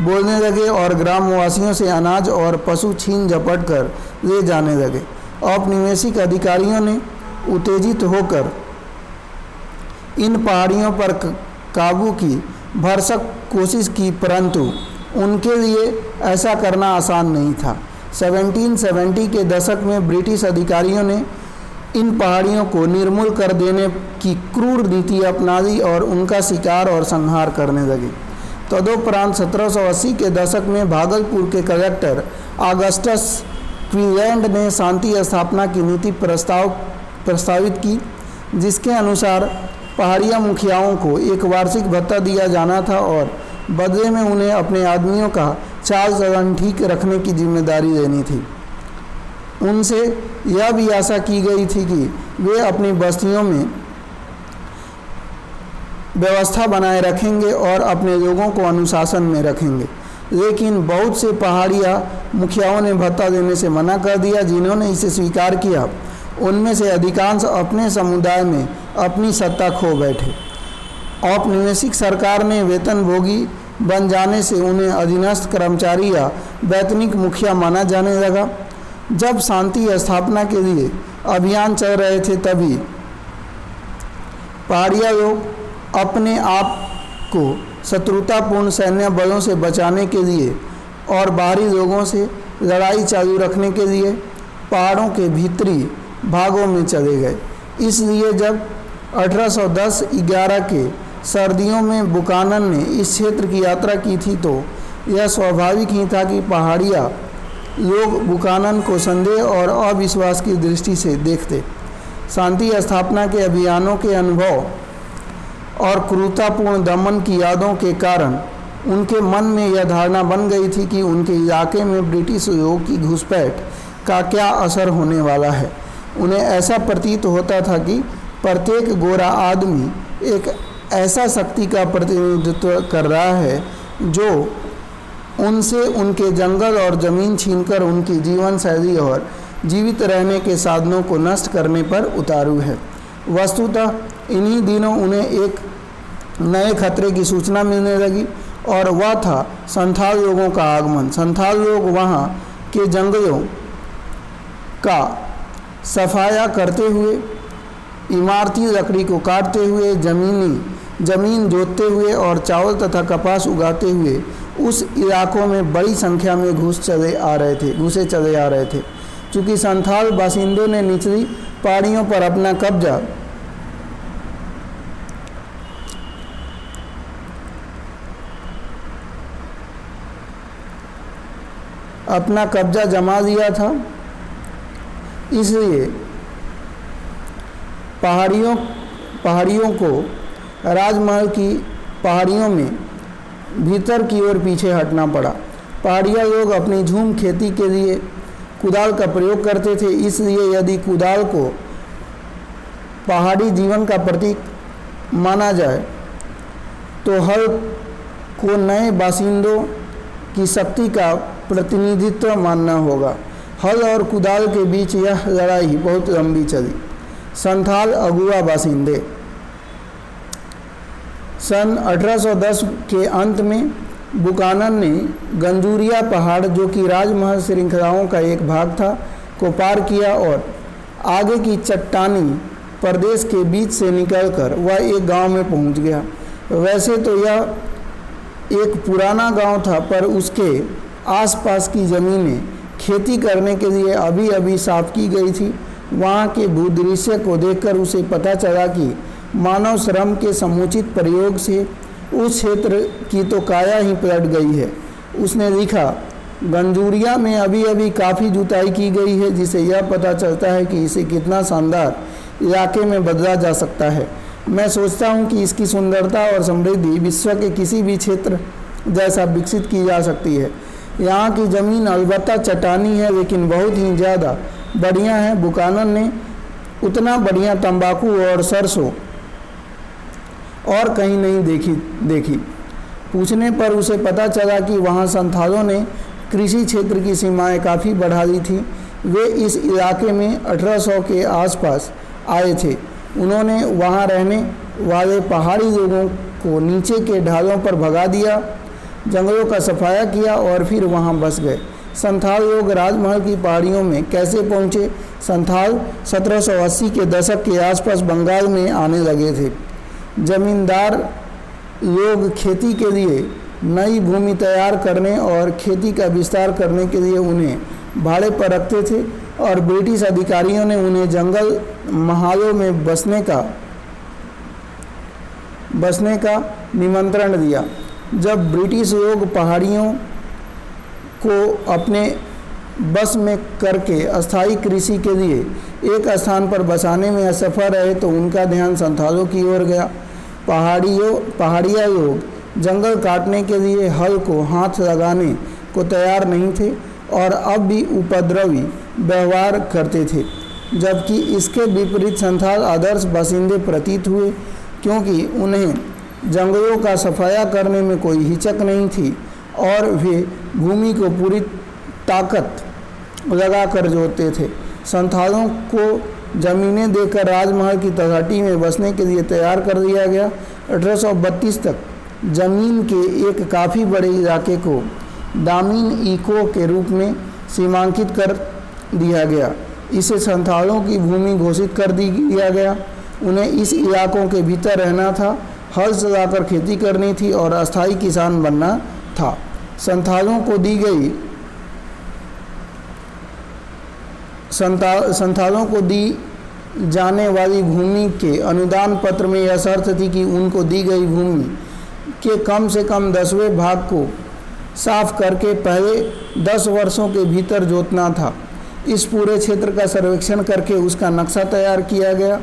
बोलने लगे और ग्रामवासियों से अनाज और पशु छीन झपट कर ले जाने लगे। औपनिवेशिक अधिकारियों ने उत्तेजित होकर इन पहाड़ियों पर काबू की भरसक कोशिश की, परंतु उनके लिए ऐसा करना आसान नहीं था। 1770 के दशक में ब्रिटिश अधिकारियों ने इन पहाड़ियों को निर्मूल कर देने की क्रूर नीति अपना ली और उनका शिकार और संहार करने लगे। तदोपरांत 1780 के दशक में भागलपुर के कलेक्टर ऑगस्टस क्लीलैंड ने शांति स्थापना की नीति प्रस्तावित की, जिसके अनुसार पहाड़िया मुखियाओं को एक वार्षिक भत्ता दिया जाना था और बदले में उन्हें अपने आदमियों का चाल चलन ठीक रखने की जिम्मेदारी लेनी थी। उनसे यह भी आशा की गई थी कि वे अपनी बस्तियों में व्यवस्था बनाए रखेंगे और अपने लोगों को अनुशासन में रखेंगे। लेकिन बहुत से पहाड़िया मुखियाओं ने भत्ता देने से मना कर दिया। जिन्होंने इसे स्वीकार किया उनमें से अधिकांश अपने समुदाय में अपनी सत्ता खो बैठे। औपनिवेशिक सरकार ने वेतनभोगी बन जाने से उन्हें अधीनस्थ कर्मचारी या वैतनिक मुखिया माना जाने लगा। जब शांति स्थापना के लिए अभियान चल रहे थे, तभी पहाड़िया लोग अपने आप को शत्रुतापूर्ण सैन्य बलों से बचाने के लिए और बाहरी लोगों से लड़ाई चालू रखने के लिए पहाड़ों के भीतरी भागों में चले गए। इसलिए जब 1810-11 के सर्दियों में बुकानन ने इस क्षेत्र की यात्रा की थी, तो यह स्वाभाविक ही था कि पहाड़िया लोग बुकानन को संदेह और अविश्वास की दृष्टि से देखते। शांति स्थापना के अभियानों के अनुभव और क्रूरतापूर्ण दमन की यादों के कारण उनके मन में यह धारणा बन गई थी कि उनके इलाके में ब्रिटिश लोगों की घुसपैठ का क्या असर होने वाला है। उन्हें ऐसा प्रतीत होता था कि प्रत्येक गोरा आदमी एक ऐसा शक्ति का प्रतिनिधित्व कर रहा है जो उनसे उनके जंगल और ज़मीन छीनकर उनकी जीवन शैली और जीवित रहने के साधनों को नष्ट करने पर उतारू है। वस्तुतः इन्हीं दिनों उन्हें एक नए खतरे की सूचना मिलने लगी और वह था संथाल लोगों का आगमन। संथाल लोग वहाँ के जंगलों का सफाया करते हुए, इमारती लकड़ी को काटते हुए, ज़मीन जोतते हुए और चावल तथा कपास उगाते हुए उस इलाकों में बड़ी संख्या में घुसे चले आ रहे थे। चूँकि संथाल बासिंदों ने निचली पहाड़ियों पर अपना कब्जा जमा लिया था, इसलिए पहाड़ियों को राजमहल की पहाड़ियों में भीतर की ओर पीछे हटना पड़ा। पहाड़िया लोग अपनी झूम खेती के लिए कुदाल का प्रयोग करते थे, इसलिए यदि कुदाल को पहाड़ी जीवन का प्रतीक माना जाए तो हल को नए बासिंदों की शक्ति का प्रतिनिधित्व मानना होगा। हल और कुदाल के बीच यह लड़ाई बहुत लंबी चली। संथाल अगुआ बासिंदे। सन 1810 के अंत में बुकानन ने गंजूरिया पहाड़, जो कि राजमहल श्रृंखलाओं का एक भाग था, को पार किया और आगे की चट्टानी प्रदेश के बीच से निकलकर वह एक गांव में पहुंच गया। वैसे तो यह एक पुराना गांव था, पर उसके आसपास की ज़मीनें खेती करने के लिए अभी अभी साफ की गई थी। वहाँ के भूदृश्य को देखकर उसे पता चला कि मानव श्रम के समुचित प्रयोग से उस क्षेत्र की तो काया ही पलट गई है। उसने लिखा, गंजूरिया में अभी अभी काफ़ी जुताई की गई है, जिसे यह पता चलता है कि इसे कितना शानदार इलाके में बदला जा सकता है। मैं सोचता हूँ कि इसकी सुंदरता और समृद्धि विश्व के किसी भी क्षेत्र जैसा विकसित की जा सकती है। यहाँ की ज़मीन अलबत्ता चट्टानी है, लेकिन बहुत ही ज़्यादा बढ़िया है। बुकानन ने उतना बढ़िया तंबाकू और सरसों और कहीं नहीं देखी। पूछने पर उसे पता चला कि वहाँ संथालों ने कृषि क्षेत्र की सीमाएं काफ़ी बढ़ा दी थी। वे इस इलाके में 1800 के आसपास आए थे। उन्होंने वहाँ रहने वाले पहाड़ी लोगों को नीचे के ढालों पर भगा दिया, जंगलों का सफाया किया और फिर वहाँ बस गए। संथाल लोग राजमहल की पहाड़ियों में कैसे पहुँचे? संथाल 1780 के दशक के आसपास बंगाल में आने लगे थे। जमींदार लोग खेती के लिए नई भूमि तैयार करने और खेती का विस्तार करने के लिए उन्हें भाड़े पर रखते थे और ब्रिटिश अधिकारियों ने उन्हें जंगल महालों में बसने का निमंत्रण दिया। जब ब्रिटिश लोग पहाड़ियों को अपने बस में करके अस्थायी कृषि के लिए एक स्थान पर बसाने में असफल रहे तो उनका ध्यान संथालों की ओर गया। पहाड़िया लोग जंगल काटने के लिए हल को हाथ लगाने को तैयार नहीं थे और अब भी उपद्रवी व्यवहार करते थे, जबकि इसके विपरीत संथाल आदर्श बासिंदे प्रतीत हुए, क्योंकि उन्हें जंगलों का सफाया करने में कोई हिचक नहीं थी और वे भूमि को पूरी ताकत लगाकर जोतते थे। संथालों को जमीनें देकर राजमहल की तलहटी में बसने के लिए तैयार कर दिया गया। 1832 तक जमीन के एक काफ़ी बड़े इलाके को दामिन इको के रूप में सीमांकित कर दिया गया। इसे संथालों की भूमि घोषित कर दिया गया। उन्हें इस इलाकों के भीतर रहना था, हल चलाकर खेती करनी थी और अस्थायी किसान बनना था। संथालों को दी जाने वाली भूमि के अनुदान पत्र में यह शर्त थी कि उनको दी गई भूमि के कम से कम 10वें भाग को साफ करके पहले 10 वर्षों के भीतर जोतना था। इस पूरे क्षेत्र का सर्वेक्षण करके उसका नक्शा तैयार किया गया।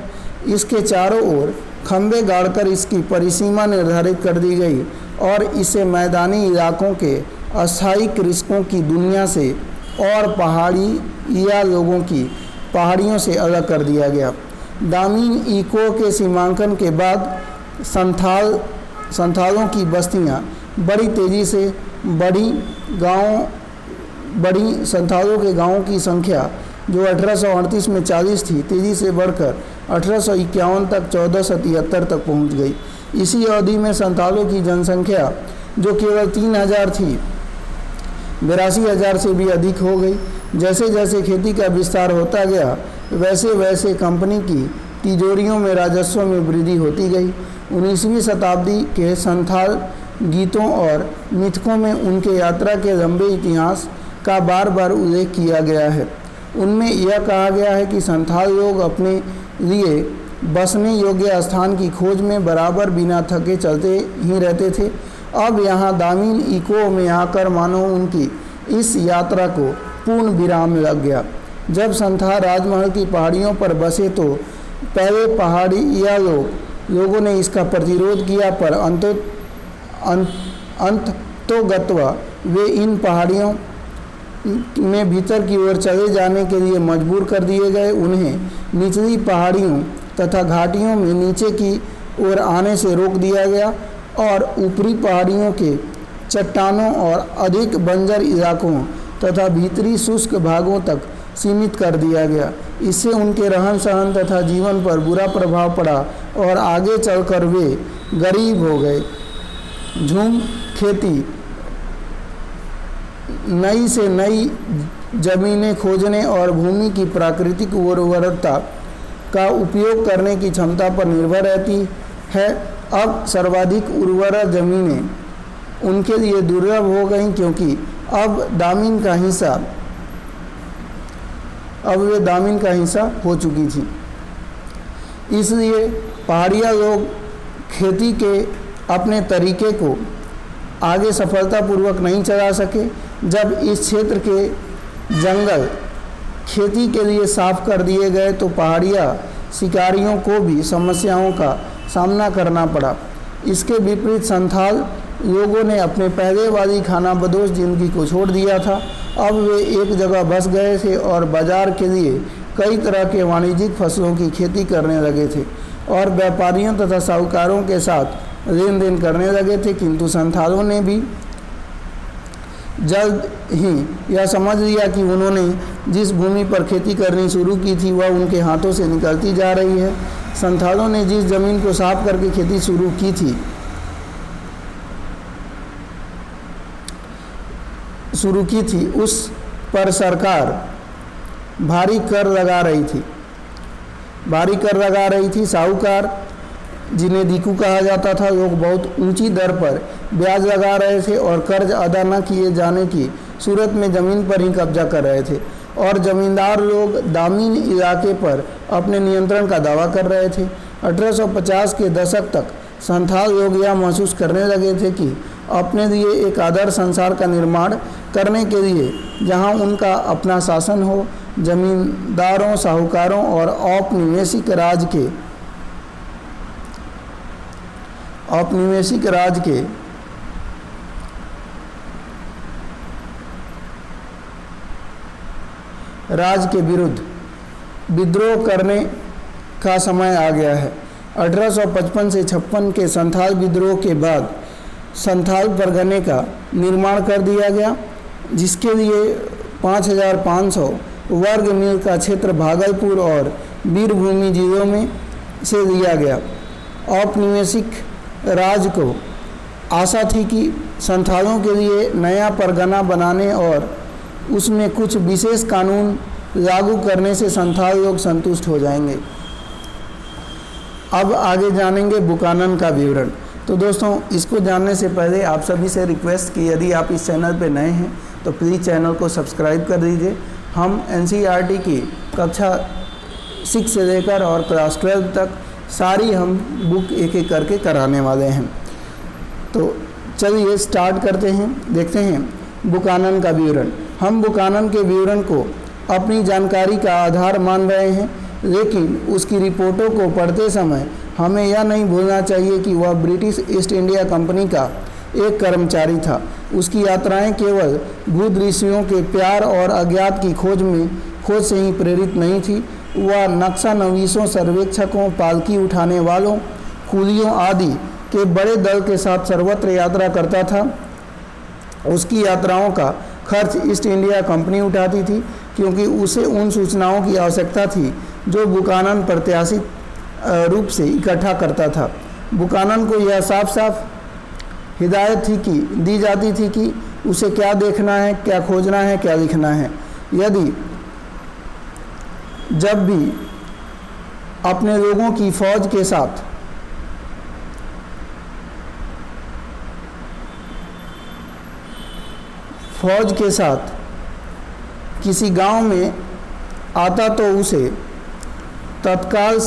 इसके चारों ओर खंभे गाड़कर इसकी परिसीमा निर्धारित कर दी गई और इसे मैदानी इलाकों के अस्थायी कृषकों की दुनिया से और पहाड़िया लोगों की पहाड़ियों से अलग कर दिया गया। दामिन इको के सीमांकन के बाद संथालों की बस्तियां बड़ी तेज़ी से बढ़ी। संथालों के गांवों की संख्या जो 1838 में 40 थी, तेज़ी से बढ़कर 1851 तक 1473 तक पहुंच गई। इसी अवधि में संथालों की जनसंख्या जो केवल 3000 थी, 82,000 से भी अधिक हो गई। जैसे जैसे खेती का विस्तार होता गया, वैसे वैसे कंपनी की तिजोरियों में राजस्व में वृद्धि होती गई। 19वीं शताब्दी के संथाल गीतों और मिथकों में उनके यात्रा के लंबे इतिहास का बार बार उल्लेख किया गया है। उनमें यह कहा गया है कि संथाल लोग अपने लिए बसने योग्य स्थान की खोज में बराबर बिना थके चलते ही रहते थे। अब यहाँ दामिन इको में आकर मानो उनकी इस यात्रा को पूर्ण विराम लग गया। जब संथाल राजमहल की पहाड़ियों पर बसे तो पहले पहाड़िया लोगों ने इसका प्रतिरोध किया, पर अंततोगत्वा वे इन पहाड़ियों में भीतर की ओर चले जाने के लिए मजबूर कर दिए गए। उन्हें निचली पहाड़ियों तथा घाटियों में नीचे की ओर आने से रोक दिया गया और ऊपरी पहाड़ियों के चट्टानों और अधिक बंजर इलाकों तथा भीतरी शुष्क भागों तक सीमित कर दिया गया। इससे उनके रहन सहन तथा जीवन पर बुरा प्रभाव पड़ा और आगे चलकर वे गरीब हो गए। झूम खेती, नई से नई जमीनें खोजने और भूमि की प्राकृतिक उर्वरता का उपयोग करने की क्षमता पर निर्भर रहती है। अब सर्वाधिक उर्वर जमीनें उनके लिए दुर्लभ हो गईं, क्योंकि अब वे दामिन का हिस्सा हो चुकी थी। इसलिए पहाड़िया लोग खेती के अपने तरीके को आगे सफलतापूर्वक नहीं चला सके। जब इस क्षेत्र के जंगल खेती के लिए साफ कर दिए गए तो पहाड़िया शिकारियों को भी समस्याओं का सामना करना पड़ा। इसके विपरीत संथाल लोगों ने अपने पहले वाली खानाबदोश जिंदगी को छोड़ दिया था। अब वे एक जगह बस गए थे और बाजार के लिए कई तरह के वाणिज्यिक फसलों की खेती करने लगे थे और व्यापारियों तथा साहूकारों के साथ लेन देन करने लगे थे। किंतु संथालों ने भी जल्द ही यह समझ लिया कि उन्होंने जिस भूमि पर खेती करनी शुरू की थी वह उनके हाथों से निकलती जा रही है। संथालों ने जिस जमीन को साफ करके खेती शुरू की थी उस पर सरकार भारी कर लगा रही थी। साहूकार, जिन्हें दीकू कहा जाता था, लोग बहुत ऊंची दर पर ब्याज लगा रहे थे और कर्ज अदा न किए जाने की सूरत में ज़मीन पर ही कब्जा कर रहे थे और ज़मींदार लोग दामीन इलाके पर अपने नियंत्रण का दावा कर रहे थे। 1850 के दशक तक संथाल लोग यह महसूस करने लगे थे कि अपने लिए एक आदर्श संसार का निर्माण करने के लिए जहां उनका अपना शासन हो, जमींदारों, साहूकारों और औपनिवेशिक राज के विरुद्ध विद्रोह करने का समय आ गया है। 1855 से 56 के संथाल विद्रोह के बाद संथाल परगने का निर्माण कर दिया गया, जिसके लिए 5500 वर्ग मील का क्षेत्र भागलपुर और वीरभूमि जिलों में से लिया गया। औपनिवेशिक राज को आशा थी कि संथालों के लिए नया परगना बनाने और उसमें कुछ विशेष कानून लागू करने से संथाल लोग संतुष्ट हो जाएंगे। अब आगे जानेंगे बुकानन का विवरण। तो दोस्तों, इसको जानने से पहले आप सभी से रिक्वेस्ट कि यदि आप इस चैनल पर नए हैं तो प्लीज़ चैनल को सब्सक्राइब कर दीजिए। हम एनसीईआरटी की कक्षा 6 से लेकर और क्लास 12 तक सारी हम बुक एक एक करके कराने वाले हैं। तो चलिए स्टार्ट करते हैं। देखते हैं बुकानन का विवरण। हम बुकानन के विवरण को अपनी जानकारी का आधार मान रहे हैं, लेकिन उसकी रिपोर्टों को पढ़ते समय हमें यह नहीं भूलना चाहिए कि वह ब्रिटिश ईस्ट इंडिया कंपनी का एक कर्मचारी था। उसकी यात्राएं केवल भूदृश्यों के प्यार और अज्ञात की खोज से ही प्रेरित नहीं थी। वह नक्शा नवीसों, सर्वेक्षकों, पालकी उठाने वालों, कुलियों आदि के बड़े दल के साथ सर्वत्र यात्रा करता था। उसकी यात्राओं का खर्च ईस्ट इंडिया कंपनी उठाती थी, क्योंकि उसे उन सूचनाओं की आवश्यकता थी जो बुकानन प्रत्याशित रूप से इकट्ठा करता था। बुकानन को यह साफ साफ हिदायत दी जाती थी कि उसे क्या देखना है, क्या खोजना है, क्या लिखना है। जब भी अपने लोगों की फौज के साथ किसी गांव में आता तो उसे तत्काल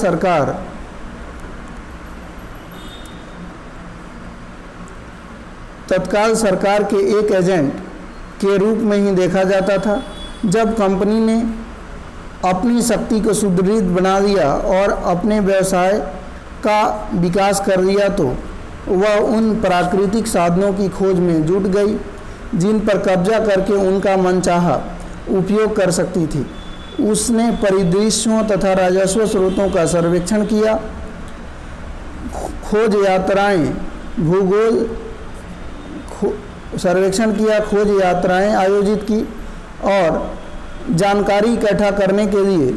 सरकार के एक एजेंट के रूप में ही देखा जाता था। जब कंपनी ने अपनी शक्ति को सुदृढ़ बना लिया और अपने व्यवसाय का विकास कर लिया तो वह उन प्राकृतिक साधनों की खोज में जुट गई जिन पर कब्जा करके उनका मनचाहा उपयोग कर सकती थी। उसने परिदृश्यों तथा राजस्व स्रोतों का सर्वेक्षण किया, खोज यात्राएं आयोजित की और जानकारी इकट्ठा करने के लिए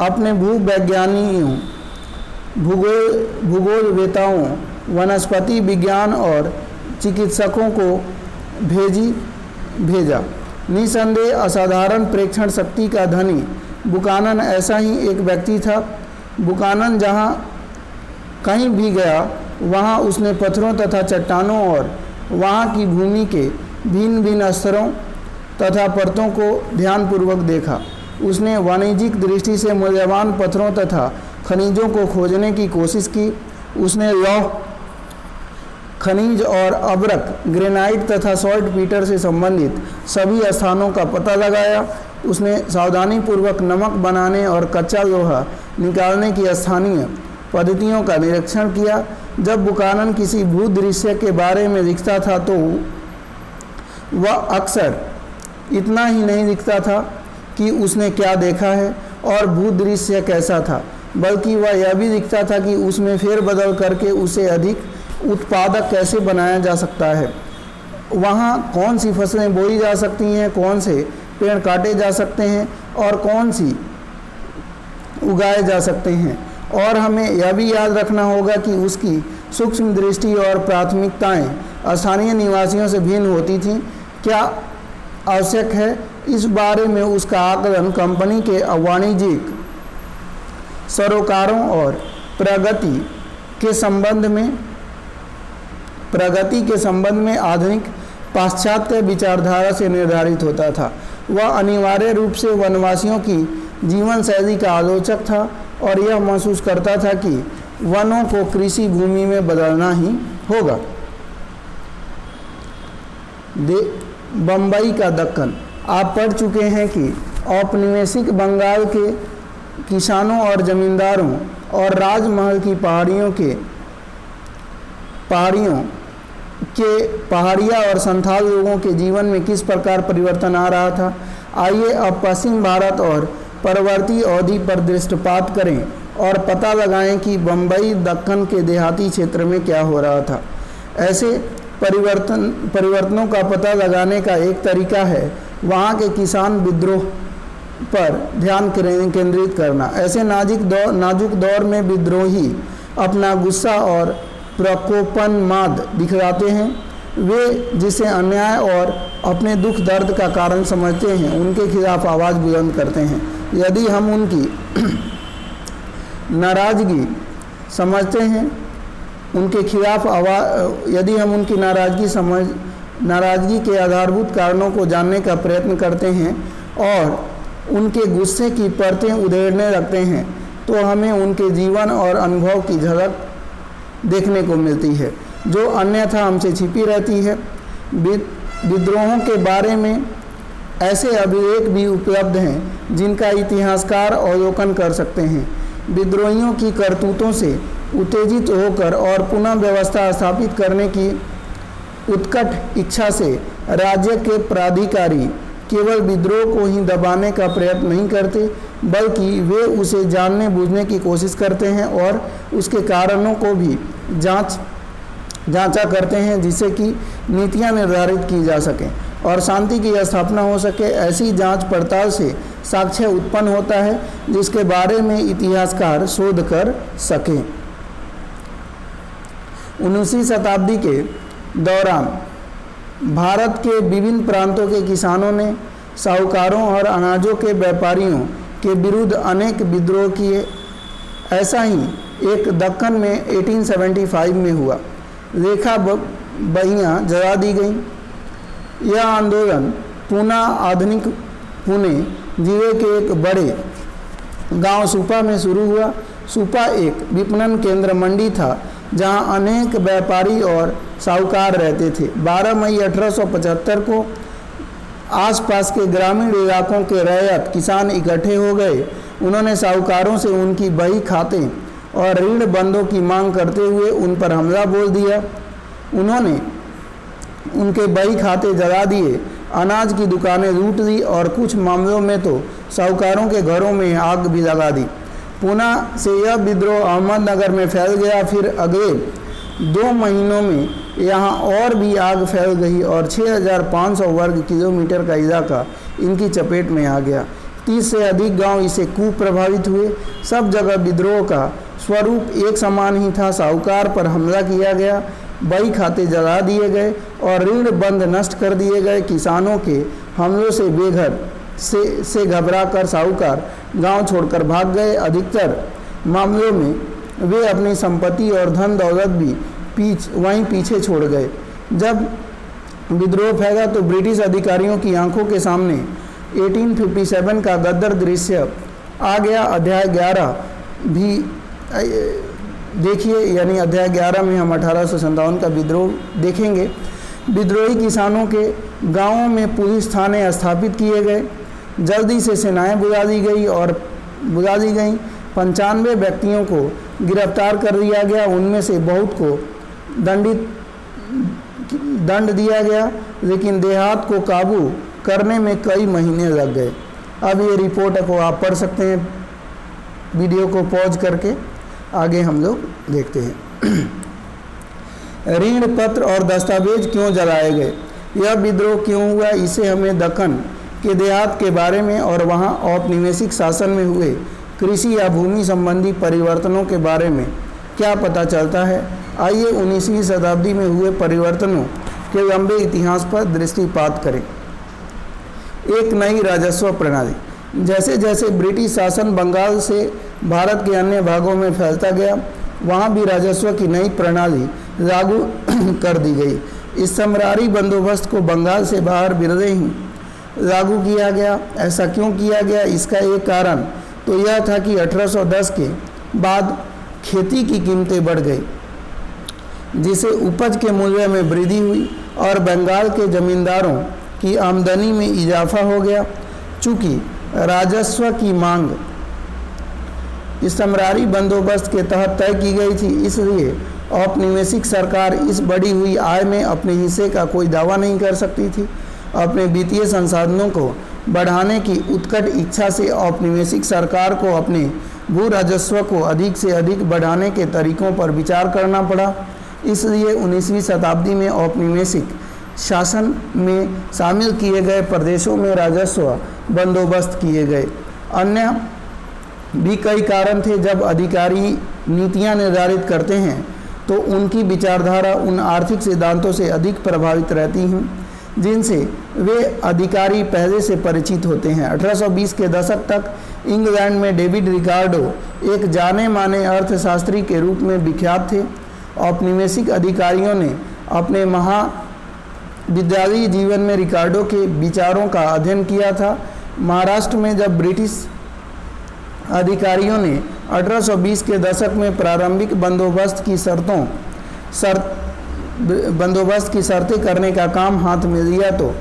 अपने भूवैज्ञानिकों, भूगोलवेताओं, वनस्पति विज्ञान और चिकित्सकों को भेजा। निसंदेह असाधारण प्रेक्षण शक्ति का धनी बुकानन ऐसा ही एक व्यक्ति था। बुकानन जहाँ कहीं भी गया वहाँ उसने पत्थरों तथा चट्टानों और वहाँ की भूमि के भिन्न भिन्न स्तरों तथा परतों को ध्यानपूर्वक देखा। उसने वाणिज्यिक दृष्टि से मूल्यवान पत्थरों तथा खनिजों को खोजने की कोशिश की। उसने लौह खनिज और अब्रक, ग्रेनाइट तथा सॉल्ट पीटर से संबंधित सभी स्थानों का पता लगाया। उसने सावधानीपूर्वक नमक बनाने और कच्चा लोहा निकालने की स्थानीय पद्धतियों का निरीक्षण किया। जब बुकानन किसी भूदृश्य के बारे में लिखता था तो वह अक्सर इतना ही नहीं लिखता था कि उसने क्या देखा है और भूदृश्य कैसा था, बल्कि वह यह भी लिखता था कि उसमें फेरबदल करके उसे अधिक उत्पादक कैसे बनाया जा सकता है। वहाँ कौन सी फसलें बोई जा सकती हैं, कौन से पेड़ काटे जा सकते हैं और कौन सी उगाए जा सकते हैं। और हमें यह भी याद रखना होगा कि उसकी सूक्ष्म दृष्टि और प्राथमिकताएं स्थानीय निवासियों से भिन्न होती थीं। क्या आवश्यक है, इस बारे में उसका आकलन कंपनी के वाणिज्यिक सरोकारों और प्रगति के संबंध में आधुनिक पाश्चात्य विचारधारा से निर्धारित होता था। वह अनिवार्य रूप से वनवासियों की जीवन शैली का आलोचक था और यह महसूस करता था कि वनों को कृषि भूमि में बदलना ही होगा। बम्बई का दक्कन। आप पढ़ चुके हैं कि औपनिवेशिक बंगाल के किसानों और जमींदारों और राजमहल की पहाड़िया और संथाल लोगों के जीवन में किस प्रकार परिवर्तन आ रहा था। आइए अब पश्चिम भारत और परवर्ती अवधि पर दृष्टिपात करें और पता लगाएं कि बम्बई दक्कन के देहाती क्षेत्र में क्या हो रहा था। ऐसे परिवर्तनों का पता लगाने का एक तरीका है वहाँ के किसान विद्रोह पर ध्यान केंद्रित करना। ऐसे नाजुक दौर में विद्रोही अपना गुस्सा और प्रकोपनमाद दिखलाते हैं। वे जिसे अन्याय और अपने दुख दर्द का कारण समझते हैं उनके खिलाफ आवाज़ बुलंद करते हैं। यदि हम उनकी नाराज़गी समझते हैं उनके खिलाफ यदि हम उनकी नाराज़गी के आधारभूत कारणों को जानने का प्रयत्न करते हैं और उनके गुस्से की परतें उधेड़ने लगते हैं तो हमें उनके जीवन और अनुभव की झलक देखने को मिलती है जो अन्यथा हमसे छिपी रहती है। विद्रोहों के बारे में ऐसे अभिलेख भी उपलब्ध हैं जिनका इतिहासकार अवलोकन कर सकते हैं। विद्रोहियों की करतूतों से उत्तेजित होकर और पुनः व्यवस्था स्थापित करने की उत्कट इच्छा से राज्य के प्राधिकारी केवल विद्रोह को ही दबाने का प्रयत्न नहीं करते बल्कि वे उसे जानने बूझने की कोशिश करते हैं और उसके कारणों को भी जांचा करते हैं जिससे कि नीतियां निर्धारित की जा सकें और शांति की स्थापना हो सके। ऐसी जांच पड़ताल से साक्ष्य उत्पन्न होता है जिसके बारे में इतिहासकार शोध कर सकें। 19वीं शताब्दी के दौरान भारत के विभिन्न प्रांतों के किसानों ने साहूकारों और अनाजों के व्यापारियों के विरुद्ध अनेक विद्रोह किए। ऐसा ही एक दक्कन में 1875 में हुआ। रेखा बहियाँ जला दी गईं। यह आंदोलन आधुनिक पुणे जिले के एक बड़े गांव सुपा में शुरू हुआ। सुपा एक विपणन केंद्र मंडी था जहां अनेक व्यापारी और साहूकार रहते थे। 12 मई 1875 को आसपास के ग्रामीण इलाकों के रैयत किसान इकट्ठे हो गए। उन्होंने साहूकारों से उनकी बही खाते और ऋण बंदों की मांग करते हुए उन पर हमला बोल दिया। उन्होंने उनके बही खाते जला दिए, अनाज की दुकानें लूट दी और कुछ मामलों में तो साहूकारों के घरों में आग भी लगा दी। पूना से यह विद्रोह अहमदनगर में फैल गया। फिर अगले 2 महीनों में यहाँ और भी आग फैल गई और 6500 वर्ग किलोमीटर का इलाका इनकी चपेट में आ गया। 30 से अधिक गांव इसे कुप्रभावित हुए। सब जगह विद्रोह का स्वरूप एक समान ही था। साहूकार पर हमला किया गया, बही खाते जला दिए गए और ऋण बंद नष्ट कर दिए गए। किसानों के हमलों से बेघर से घबराकर साहूकार गांव छोड़कर भाग गए। अधिकतर मामलों में वे अपनी संपत्ति और धन दौलत भी वहीं पीछे छोड़ गए। जब विद्रोह फैला तो ब्रिटिश अधिकारियों की आंखों के सामने 1857 का गद्दार दृश्य आ गया। अध्याय 11 भी देखिए, यानी अध्याय 11 में हम 1857 का विद्रोह देखेंगे। विद्रोही किसानों के गांवों में पुलिस थाने स्थापित किए गए। जल्दी से सेनाएं बुला दी गई। 95 व्यक्तियों को गिरफ्तार कर दिया गया। उनमें से बहुत को दंड दिया गया, लेकिन देहात को काबू करने में कई महीने लग गए। अब ये रिपोर्ट को आप पढ़ सकते हैं, वीडियो को पॉज करके। आगे हम लोग देखते हैं। ऋण पत्र और दस्तावेज क्यों जलाए गए? यह विद्रोह क्यों हुआ? इसे हमें दक्कन के देहात के बारे में और वहाँ औपनिवेशिक शासन में हुए कृषि या भूमि संबंधी परिवर्तनों के बारे में क्या पता चलता है? आइए 19वीं शताब्दी में हुए परिवर्तनों के लंबे इतिहास पर दृष्टिपात करें। एक नई राजस्व प्रणाली। जैसे जैसे ब्रिटिश शासन बंगाल से भारत के अन्य भागों में फैलता गया, वहाँ भी राजस्व की नई प्रणाली लागू कर दी गई। इस समरारी बंदोबस्त को बंगाल से बाहर बिरदे ही लागू किया गया। ऐसा क्यों किया गया? इसका एक कारण तो यह था कि 1810 के बाद खेती की कीमतें बढ़ गई, जिससे उपज के मूल्य में वृद्धि हुई और बंगाल के जमींदारों की आमदनी में इजाफा हो गया। चूँकि राजस्व की मांग इस समरारी बंदोबस्त के तहत तय की गई थी, इसलिए औपनिवेशिक सरकार इस बढ़ी हुई आय में अपने हिस्से का कोई दावा नहीं कर सकती थी। अपने वित्तीय संसाधनों को बढ़ाने की उत्कट इच्छा से औपनिवेशिक सरकार को अपने भू राजस्व को अधिक से अधिक बढ़ाने के तरीकों पर विचार करना पड़ा। इसलिए 19वीं शताब्दी में औपनिवेशिक शासन में शामिल किए गए प्रदेशों में राजस्व बंदोबस्त किए गए। अन्य भी कई कारण थे। जब अधिकारी नीतियां निर्धारित करते हैं तो उनकी विचारधारा उन आर्थिक सिद्धांतों से अधिक प्रभावित रहती हैं जिनसे वे अधिकारी पहले से परिचित होते हैं। 1820 के दशक तक इंग्लैंड में डेविड रिकार्डो एक जाने माने अर्थशास्त्री के रूप में विख्यात थे। औपनिवेशिक अधिकारियों ने अपने महाविद्यालयी जीवन में रिकार्डो के विचारों का अध्ययन किया था। महाराष्ट्र में जब ब्रिटिश अधिकारियों ने 1820 के दशक में प्रारंभिक बंदोबस्त की शर्तें करने का काम हाथ में लिया, तो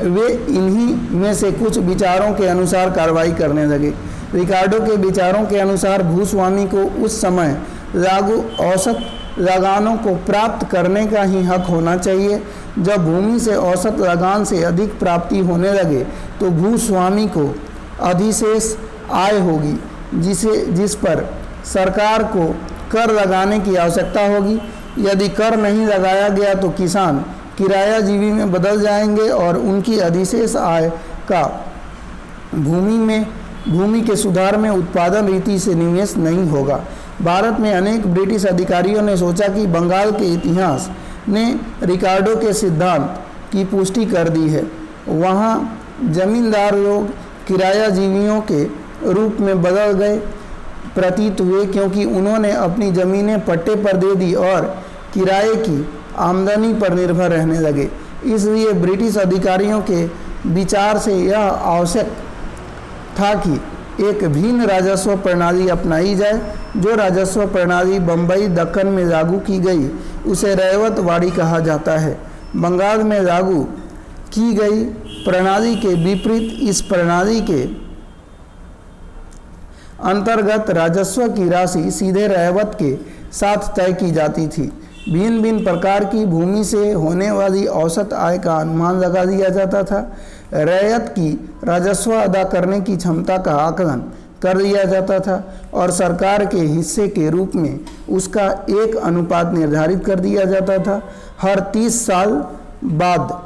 वे इन्हीं में से कुछ विचारों के अनुसार कार्रवाई करने लगे। रिकार्डो के विचारों के अनुसार भूस्वामी को उस समय लागू औसत लगानों को प्राप्त करने का ही हक होना चाहिए। जब भूमि से औसत लगान से अधिक प्राप्ति होने लगे तो भूस्वामी को अधिशेष आय होगी, जिस पर सरकार को कर लगाने की आवश्यकता होगी। यदि कर नहीं लगाया गया तो किसान किरायाजीवी में बदल जाएंगे और उनकी अधिशेष आय का भूमि के सुधार में उत्पादन रीति से निवेश नहीं होगा। भारत में अनेक ब्रिटिश अधिकारियों ने सोचा कि बंगाल के इतिहास ने रिकार्डो के सिद्धांत की पुष्टि कर दी है। वहाँ जमींदार लोग किरायाजीवियों के रूप में बदल गए प्रतीत हुए, क्योंकि उन्होंने अपनी ज़मीनें पट्टे पर दे दी और किराए की आमदनी पर निर्भर रहने लगे। इसलिए ब्रिटिश अधिकारियों के विचार से यह आवश्यक था कि एक भिन्न राजस्व प्रणाली अपनाई जाए। जो राजस्व प्रणाली बम्बई दक्कन में लागू की गई उसे रैवतवाड़ी कहा जाता है। बंगाल में लागू की गई प्रणाली के विपरीत इस प्रणाली के अंतर्गत राजस्व की राशि सीधे रैवत के साथ तय की जाती थी। भिन्न भिन्न प्रकार की भूमि से होने वाली औसत आय का अनुमान लगा दिया जाता था। रैयत की राजस्व अदा करने की क्षमता का आकलन कर दिया जाता था और सरकार के हिस्से के रूप में उसका एक अनुपात निर्धारित कर दिया जाता था। हर 30 साल बाद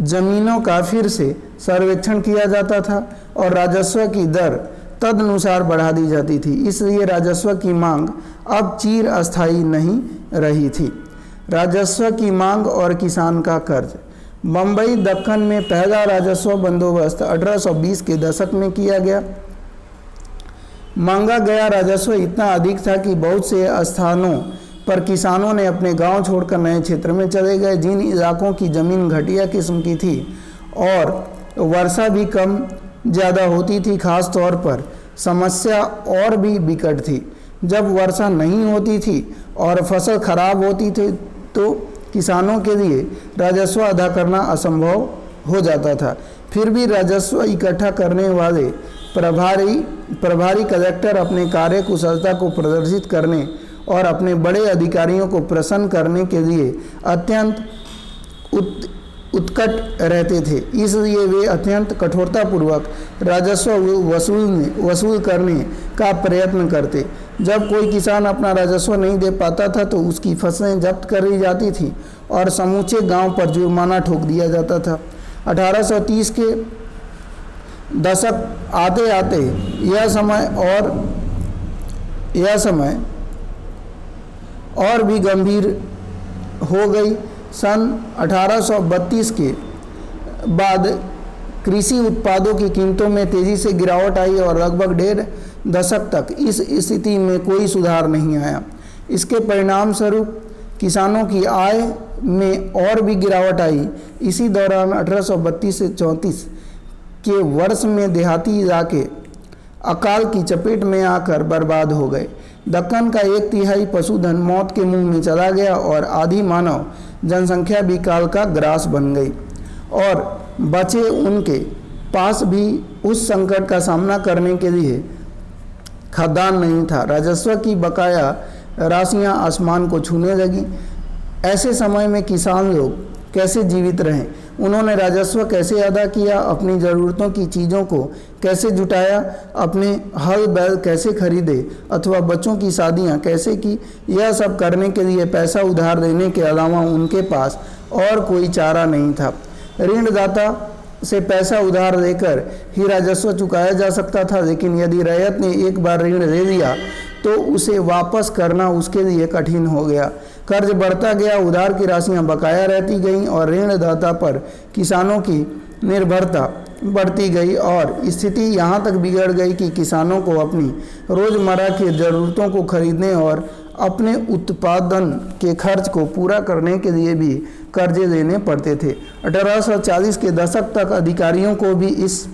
जमीनों का फिर से सर्वेक्षण किया जाता था और राजस्व की दर तदनुसार बढ़ा दी जाती थी। इसलिए राजस्व की मांग अब चिर अस्थायी नहीं रही थी। राजस्व की मांग और किसान का कर्ज। बम्बई दक्कन में पहला राजस्व बंदोबस्त 1820 के दशक में किया गया। मांगा गया राजस्व इतना अधिक था कि बहुत से स्थानों पर किसानों ने अपने गांव छोड़कर नए क्षेत्र में चले गए। जिन इलाकों की ज़मीन घटिया किस्म की थी और वर्षा भी कम ज़्यादा होती थी, खास तौर पर समस्या और भी विकट थी। जब वर्षा नहीं होती थी और फसल खराब होती थी तो किसानों के लिए राजस्व अदा करना असंभव हो जाता था। फिर भी राजस्व इकट्ठा करने वाले प्रभारी कलेक्टर अपने कार्य कुशलता को प्रदर्शित करने और अपने बड़े अधिकारियों को प्रसन्न करने के लिए अत्यंत उत्कट रहते थे। इसलिए वे अत्यंत कठोरतापूर्वक राजस्व वसूल करने का प्रयत्न करते। जब कोई किसान अपना राजस्व नहीं दे पाता था तो उसकी फसलें जब्त कर ली जाती थी और समूचे गांव पर जुर्माना ठोक दिया जाता था। 1830 के दशक आते आते यह समय और भी गंभीर हो गई। सन 1832 के बाद कृषि उत्पादों की कीमतों में तेजी से गिरावट आई और लगभग 1.5 दशक तक इस स्थिति में कोई सुधार नहीं आया। इसके परिणाम स्वरूप किसानों की आय में और भी गिरावट आई। इसी दौरान 1832 से 34 के वर्ष में देहाती इलाके अकाल की चपेट में आकर बर्बाद हो गए। दक्कन का 1/3 पशुधन मौत के मुंह में चला गया और आधी मानव जनसंख्या भी काल का ग्रास बन गई और बचे उनके पास भी उस संकट का सामना करने के लिए खाद्यान्न नहीं था। राजस्व की बकाया राशियां आसमान को छूने लगी। ऐसे समय में किसान लोग कैसे जीवित रहें, उन्होंने राजस्व कैसे अदा किया, अपनी ज़रूरतों की चीज़ों को कैसे जुटाया, अपने हल बैल कैसे खरीदे अथवा बच्चों की शादियां कैसे की, यह सब करने के लिए पैसा उधार देने के अलावा उनके पास और कोई चारा नहीं था। ऋणदाता से पैसा उधार लेकर ही राजस्व चुकाया जा सकता था, लेकिन यदि रैयत ने एक बार ऋण ले लिया तो उसे वापस करना उसके लिए कठिन हो गया। कर्ज बढ़ता गया, उधार की राशियां बकाया रहती गईं और ऋणदाता पर किसानों की निर्भरता बढ़ती गई और स्थिति यहाँ तक बिगड़ गई कि किसानों को अपनी रोज़मर्रा की ज़रूरतों को खरीदने और अपने उत्पादन के खर्च को पूरा करने के लिए भी कर्जे लेने पड़ते थे। 1840 के दशक तक अधिकारियों को भी इस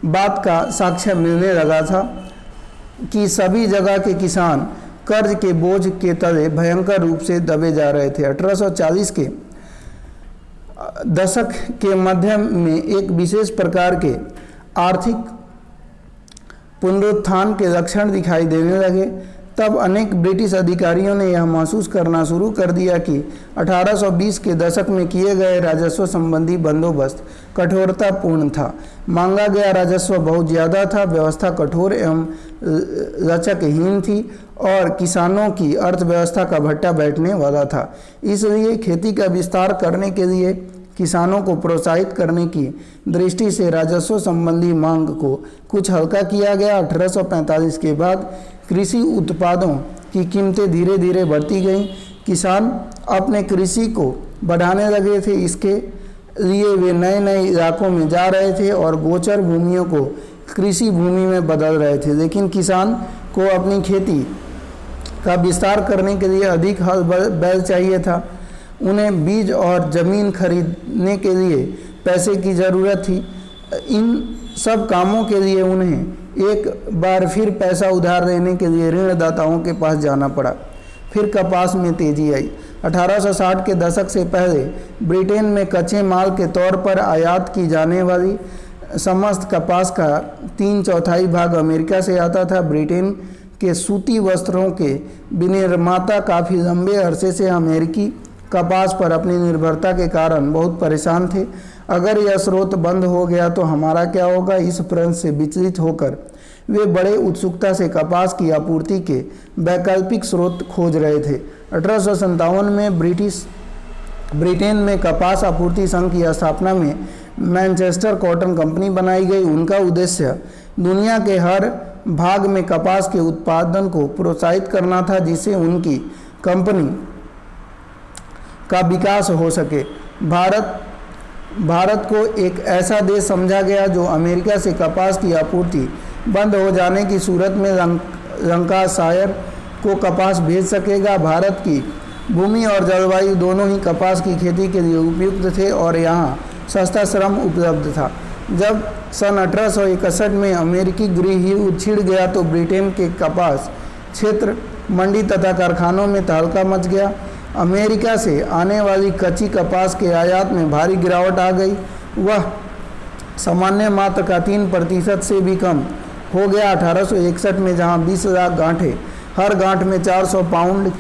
बात का साक्ष्य मिलने लगा था कि सभी जगह के किसान कर्ज के बोझ के तले भयंकर रूप से दबे जा रहे थे। 1840 के दशक के मध्य में एक विशेष प्रकार के आर्थिक पुनरुत्थान के लक्षण दिखाई देने लगे। तब अनेक ब्रिटिश अधिकारियों ने यह महसूस करना शुरू कर दिया कि 1820 के दशक में किए गए राजस्व संबंधी बंदोबस्त कठोरतापूर्ण था। मांगा गया राजस्व बहुत ज़्यादा था, व्यवस्था कठोर एवं लचकहीन थी और किसानों की अर्थव्यवस्था का भट्टा बैठने वाला था। इसलिए खेती का विस्तार करने के लिए किसानों को प्रोत्साहित करने की दृष्टि से राजस्व संबंधी मांग को कुछ हल्का किया गया। 1845 के बाद कृषि उत्पादों की कीमतें धीरे धीरे बढ़ती गईं। किसान अपने कृषि को बढ़ाने लगे थे, इसके लिए वे नए नए इलाकों में जा रहे थे और गोचर भूमियों को कृषि भूमि में बदल रहे थे। लेकिन किसान को अपनी खेती का विस्तार करने के लिए अधिक हल बैल चाहिए था। उन्हें बीज और ज़मीन खरीदने के लिए पैसे की ज़रूरत थी। इन सब कामों के लिए उन्हें एक बार फिर पैसा उधार देने के लिए ऋणदाताओं के पास जाना पड़ा। फिर कपास में तेजी आई। 1860 के दशक से पहले ब्रिटेन में कच्चे माल के तौर पर आयात की जाने वाली समस्त कपास का 3/4 भाग अमेरिका से आता था। ब्रिटेन के सूती वस्त्रों के विनिर्माता काफ़ी लंबे अरसे से अमेरिकी कपास पर अपनी निर्भरता के कारण बहुत परेशान थे। अगर यह स्रोत बंद हो गया तो हमारा क्या होगा, इस प्रश्न से विचलित होकर वे बड़े उत्सुकता से कपास की आपूर्ति के वैकल्पिक स्रोत खोज रहे थे। 1857 में ब्रिटेन में कपास आपूर्ति संघ की स्थापना में मैनचेस्टर कॉटन कंपनी बनाई गई। उनका उद्देश्य दुनिया के हर भाग में कपास के उत्पादन को प्रोत्साहित करना था, जिससे उनकी कंपनी का विकास हो सके। भारत को एक ऐसा देश समझा गया जो अमेरिका से कपास की आपूर्ति बंद हो जाने की सूरत में लंकाशायर को कपास भेज सकेगा। भारत की भूमि और जलवायु दोनों ही कपास की खेती के लिए उपयुक्त थे और यहाँ सस्ता श्रम उपलब्ध था। जब सन 1861 में अमेरिकी गृह युद्ध छिड़ गया तो ब्रिटेन के कपास क्षेत्र, मंडी तथा कारखानों में तहलका मच गया। अमेरिका से आने वाली कच्ची कपास के आयात में भारी गिरावट आ गई। वह सामान्य मात्र का 3% से भी कम हो गया। 1861 में जहां 20,000 गांठें, हर गांठ में 400 पाउंड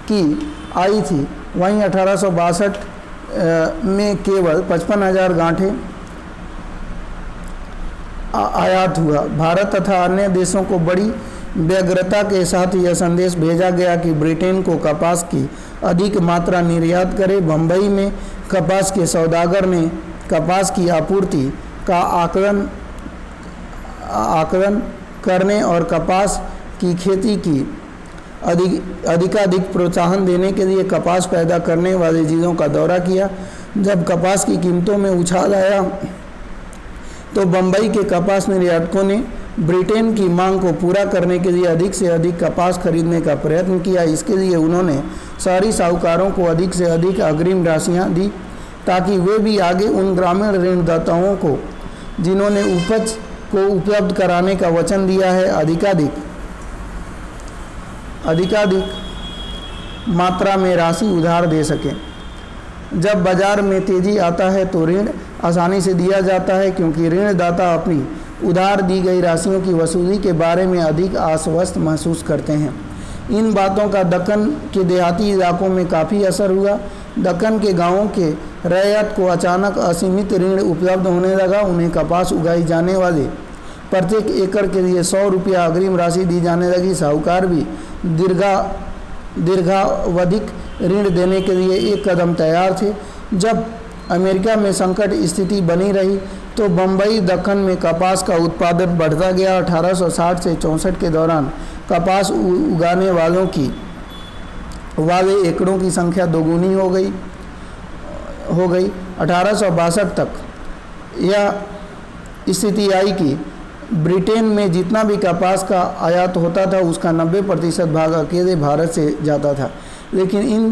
की आई थी, वहीं 1862 में केवल 55,000 गांठें आयात हुआ। भारत तथा अन्य देशों को बड़ी व्यग्रता के साथ यह संदेश भेजा गया कि ब्रिटेन को कपास की अधिक मात्रा निर्यात करे। बम्बई में कपास के सौदागर ने कपास की आपूर्ति का आकलन करने और कपास की खेती की अधिकाधिक प्रोत्साहन देने के लिए कपास पैदा करने वाले जिलों का दौरा किया। जब कपास की कीमतों में उछाल आया तो बम्बई के कपास निर्यातकों ने ब्रिटेन की मांग को पूरा करने के लिए अधिक से अधिक कपास खरीदने का प्रयत्न किया। इसके लिए उन्होंने शहरी साहूकारों को अधिक से अधिक अग्रिम राशियां दी ताकि वे भी आगे उन ग्रामीण ऋणदाताओं को जिन्होंने उपज को उपलब्ध कराने का वचन दिया है अधिकाधिक मात्रा में राशि उधार दे सकें। जब बाजार में तेजी आता है तो ऋण आसानी से दिया जाता है, क्योंकि ऋणदाता अपनी उधार दी गई राशियों की वसूली के बारे में अधिक आश्वस्त महसूस करते हैं। इन बातों का दक्कन के देहाती इलाकों में काफ़ी असर हुआ। दक्कन के गांवों के रैयत को अचानक असीमित ऋण उपलब्ध होने लगा। उन्हें कपास उगाई जाने वाले प्रत्येक एकड़ के लिए 100 रुपया अग्रिम राशि दी जाने लगी। साहूकार भी दीर्घावधिक ऋण देने के लिए एक कदम तैयार थे। जब अमेरिका में संकट स्थिति बनी रही तो बम्बई दक्कन में कपास का उत्पादन बढ़ता गया। 1860 से 64 के दौरान कपास उगाने वाले एकड़ों की संख्या दोगुनी हो गई। 1862 तक यह स्थिति आई कि ब्रिटेन में जितना भी कपास का आयात होता था उसका 90% भाग अकेले भारत से जाता था। लेकिन इन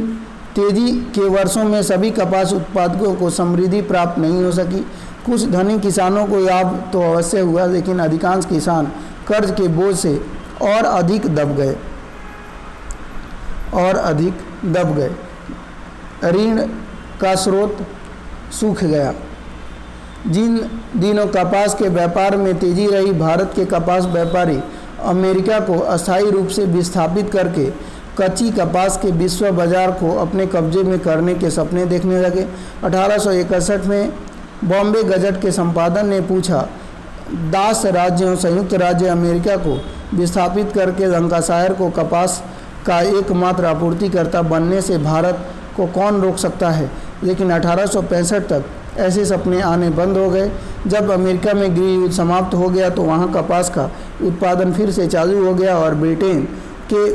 तेजी के वर्षों में सभी कपास उत्पादकों को समृद्धि प्राप्त नहीं हो सकी। कुछ धनी किसानों को लाभ तो अवश्य हुआ, लेकिन अधिकांश किसान कर्ज के बोझ से और अधिक दब गए। ऋण का स्रोत सूख गया। जिन दिनों कपास के व्यापार में तेजी रही, भारत के कपास व्यापारी अमेरिका को अस्थायी रूप से विस्थापित करके कच्ची कपास के विश्व बाजार को अपने कब्जे में करने के सपने देखने लगे। 1861 में बॉम्बे गजट के संपादन ने पूछा, दास राज्यों संयुक्त राज्य अमेरिका को विस्थापित करके लंकाशायर को कपास का एकमात्र आपूर्तिकर्ता बनने से भारत को कौन रोक सकता है। लेकिन 1865 तक ऐसे सपने आने बंद हो गए। जब अमेरिका में गृह युद्ध समाप्त हो गया तो वहाँ कपास का उत्पादन फिर से चालू हो गया और ब्रिटेन के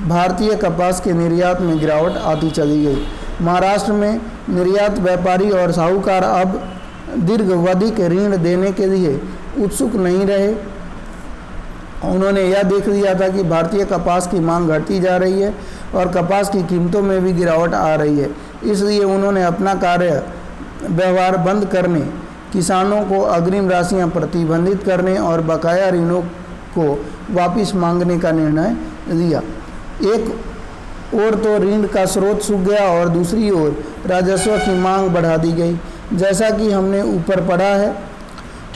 भारतीय कपास के निर्यात में गिरावट आती चली गई। महाराष्ट्र में निर्यात व्यापारी और साहूकार अब दीर्घावधिक ऋण देने के लिए उत्सुक नहीं रहे। उन्होंने यह देख लिया था कि भारतीय कपास की मांग घटती जा रही है और कपास की कीमतों में भी गिरावट आ रही है। इसलिए उन्होंने अपना कार्य व्यवहार बंद करने, किसानों को अग्रिम राशियां प्रतिबंधित करने और बकाया ऋणों को वापस मांगने का निर्णय लिया। एक ओर तो ऋण का स्रोत सूख गया और दूसरी ओर राजस्व की मांग बढ़ा दी गई। जैसा कि हमने ऊपर पढ़ा है,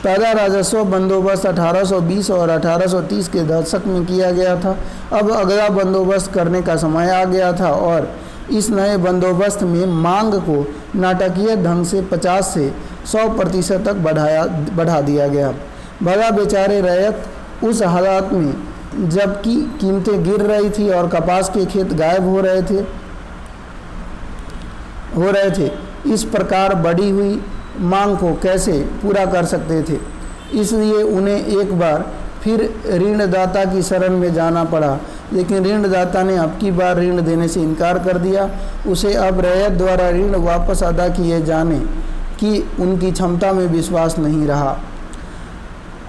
पहला राजस्व बंदोबस्त 1820 और 1830 के दशक में किया गया था। अब अगला बंदोबस्त करने का समय आ गया था और इस नए बंदोबस्त में मांग को नाटकीय ढंग से 50 से 100% तक बढ़ा दिया गया। भला बेचारे रैयत उस हालात में जबकि कीमतें गिर रही थी और कपास के खेत गायब हो रहे थे, इस प्रकार बढ़ी हुई मांग को कैसे पूरा कर सकते थे। इसलिए उन्हें एक बार फिर ऋणदाता की शरण में जाना पड़ा, लेकिन ऋणदाता ने अब की बार ऋण देने से इनकार कर दिया। उसे अब रैयत द्वारा ऋण वापस अदा किए जाने की उनकी क्षमता में विश्वास नहीं रहा।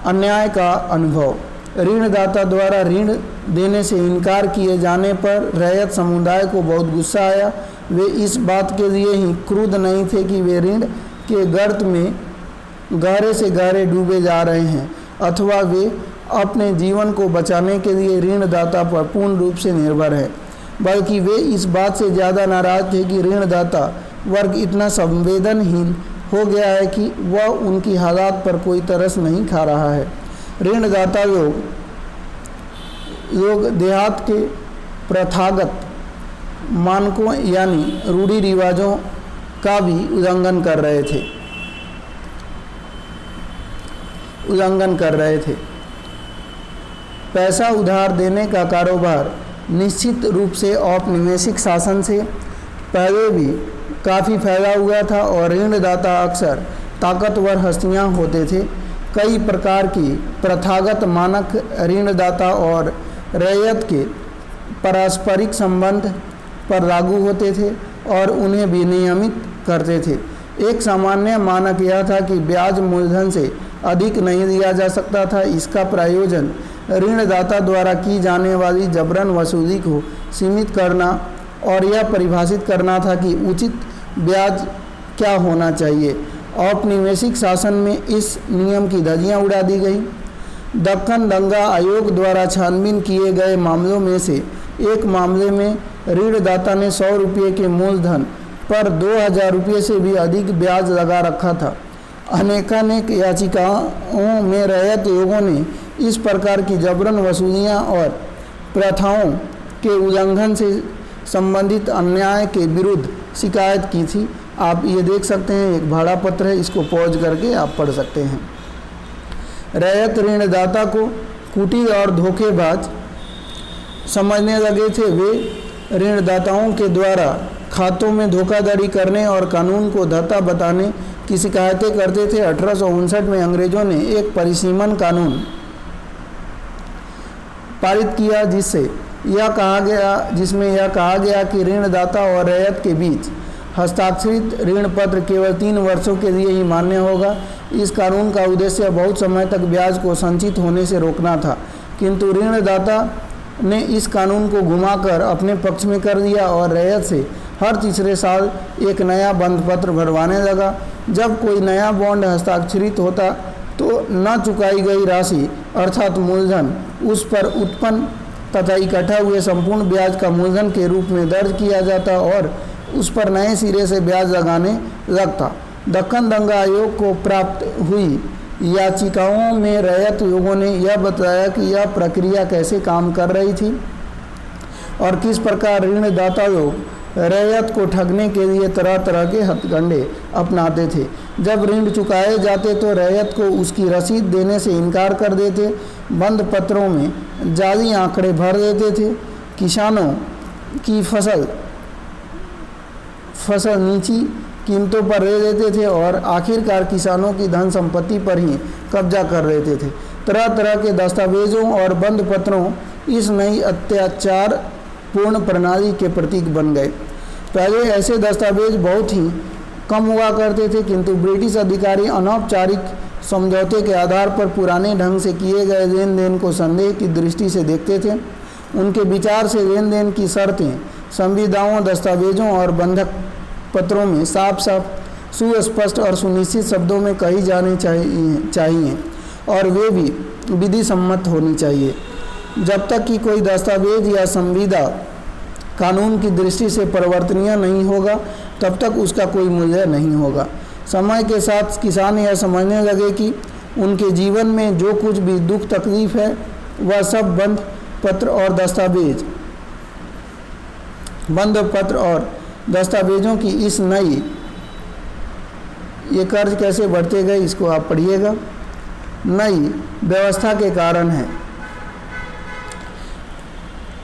अन्याय का अनुभव। ऋणदाता द्वारा ऋण देने से इनकार किए जाने पर रैयत समुदाय को बहुत गुस्सा आया। वे इस बात के लिए ही क्रुद्ध नहीं थे कि वे ऋण के गर्त में गहरे से गहरे डूबे जा रहे हैं, अथवा वे अपने जीवन को बचाने के लिए ऋणदाता पर पूर्ण रूप से निर्भर है, बल्कि वे इस बात से ज़्यादा नाराज थे कि ऋणदाता वर्ग इतना संवेदनहीन हो गया है कि वह उनकी हालात पर कोई तरस नहीं खा रहा है। ऋणदाता लोग देहात के प्रथागत मानकों यानी रूढ़ि रिवाजों का भी उल्लंघन कर रहे थे। पैसा उधार देने का कारोबार निश्चित रूप से औपनिवेशिक शासन से पहले भी काफ़ी फैला हुआ था और ऋणदाता अक्सर ताकतवर हस्तियां होते थे। कई प्रकार की प्रथागत मानक ऋणदाता और रैयत के पारस्परिक संबंध पर लागू होते थे और उन्हें विनियमित करते थे। एक सामान्य मानक यह था कि ब्याज मूलधन से अधिक नहीं दिया जा सकता था। इसका प्रयोजन ऋणदाता द्वारा की जाने वाली जबरन वसूली को सीमित करना और यह परिभाषित करना था कि उचित ब्याज क्या होना चाहिए। औपनिवेशिक शासन में इस नियम की धज्जियां उड़ा दी गई। दक्कन दंगा आयोग द्वारा छानबीन किए गए मामलों में से एक मामले में ऋणदाता ने 100 रुपये के मूलधन पर 2000 रुपये से भी अधिक ब्याज लगा रखा था। अनेकानेक याचिकाओं में रैयत लोगों ने इस प्रकार की जबरन वसूलियां और प्रथाओं के उल्लंघन से संबंधित अन्याय के विरुद्ध शिकायत की थी। आप ये देख सकते हैं, एक भाड़ा पत्र है, इसको पॉज करके आप पढ़ सकते हैं। रैयत ऋणदाता को कुटिल और धोखेबाज समझने लगे थे। वे ऋणदाताओं के द्वारा खातों में धोखाधड़ी करने और कानून को धत्ता बताने की शिकायतें करते थे। 1859 में अंग्रेजों ने एक परिसीमन कानून पारित किया जिसमें यह कहा गया कि ऋणदाता और रैयत के बीच हस्ताक्षरित ऋण पत्र केवल 3 वर्षों के लिए ही मान्य होगा। इस कानून का उद्देश्य बहुत समय तक ब्याज को संचित होने से रोकना था, किंतु ऋणदाता ने इस कानून को घुमाकर अपने पक्ष में कर दिया और रैयत से हर तीसरे साल एक नया बंध पत्र भरवाने लगा। जब कोई नया बॉन्ड हस्ताक्षरित होता तो न चुकाई गई राशि अर्थात मूलधन उस पर उत्पन्न तथा इकट्ठा हुए संपूर्ण ब्याज का मूलधन के रूप में दर्ज किया जाता और उस पर नए सिरे से ब्याज लगाने लगता। दक्कन दंगा आयोग को प्राप्त हुई याचिकाओं में रैयत लोगों ने यह बताया कि यह प्रक्रिया कैसे काम कर रही थी और किस प्रकार ऋणदाता लोग रैयत को ठगने के लिए तरह तरह के हथकंडे अपनाते थे। जब ऋण चुकाए जाते तो रैयत को उसकी रसीद देने से इनकार कर देते, बंद पत्रों में जाली आंकड़े भर देते थे, किसानों की फसल नीची कीमतों पर ले लेते थे और आखिरकार किसानों की धन संपत्ति पर ही कब्जा कर लेते थे। तरह तरह के दस्तावेजों और बंद पत्रों इस नई अत्याचार पूर्ण प्रणाली के प्रतीक बन गए। पहले ऐसे दस्तावेज बहुत ही कम हुआ करते थे, किंतु ब्रिटिश अधिकारी अनौपचारिक समझौते के आधार पर पुराने ढंग से किए गए लेन देन को संदेह की दृष्टि से देखते थे। उनके विचार से लेन देन की शर्तें संविदाओं, दस्तावेजों और बंधक पत्रों में साफ साफ सुस्पष्ट और सुनिश्चित शब्दों में कही जानी चाहिए और वे भी विधि सम्मत होनी चाहिए। जब तक कि कोई दस्तावेज या संविदा कानून की दृष्टि से परिवर्तनीय नहीं होगा तब तक उसका कोई मूल्य नहीं होगा। समय के साथ किसान यह समझने लगे कि उनके जीवन में जो कुछ भी दुख तकलीफ है वह सब बंद पत्र और दस्तावेजों की इस नई ये कर्ज कैसे बढ़ते गए इसको आप पढ़िएगा, नई व्यवस्था के कारण है।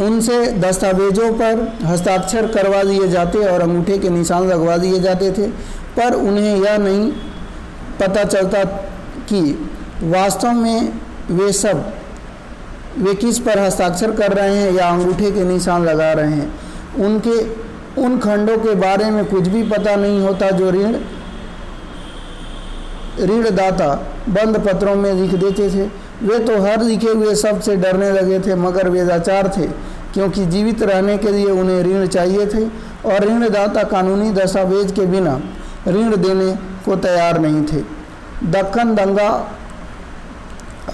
उनसे दस्तावेजों पर हस्ताक्षर करवा दिए जाते और अंगूठे के निशान लगवा दिए जाते थे, पर उन्हें यह नहीं पता चलता कि वास्तव में वे किस पर हस्ताक्षर कर रहे हैं या अंगूठे के निशान लगा रहे हैं। उनके उन खंडों के बारे में कुछ भी पता नहीं होता जो ऋणदाता बंद पत्रों में लिख देते थे। वे तो हर लिखे हुए शब्द से डरने लगे थे, मगर वे लाचार थे क्योंकि जीवित रहने के लिए उन्हें ऋण चाहिए थे और ऋणदाता कानूनी दस्तावेज के बिना ऋण देने को तैयार नहीं थे। दक्कन दंगा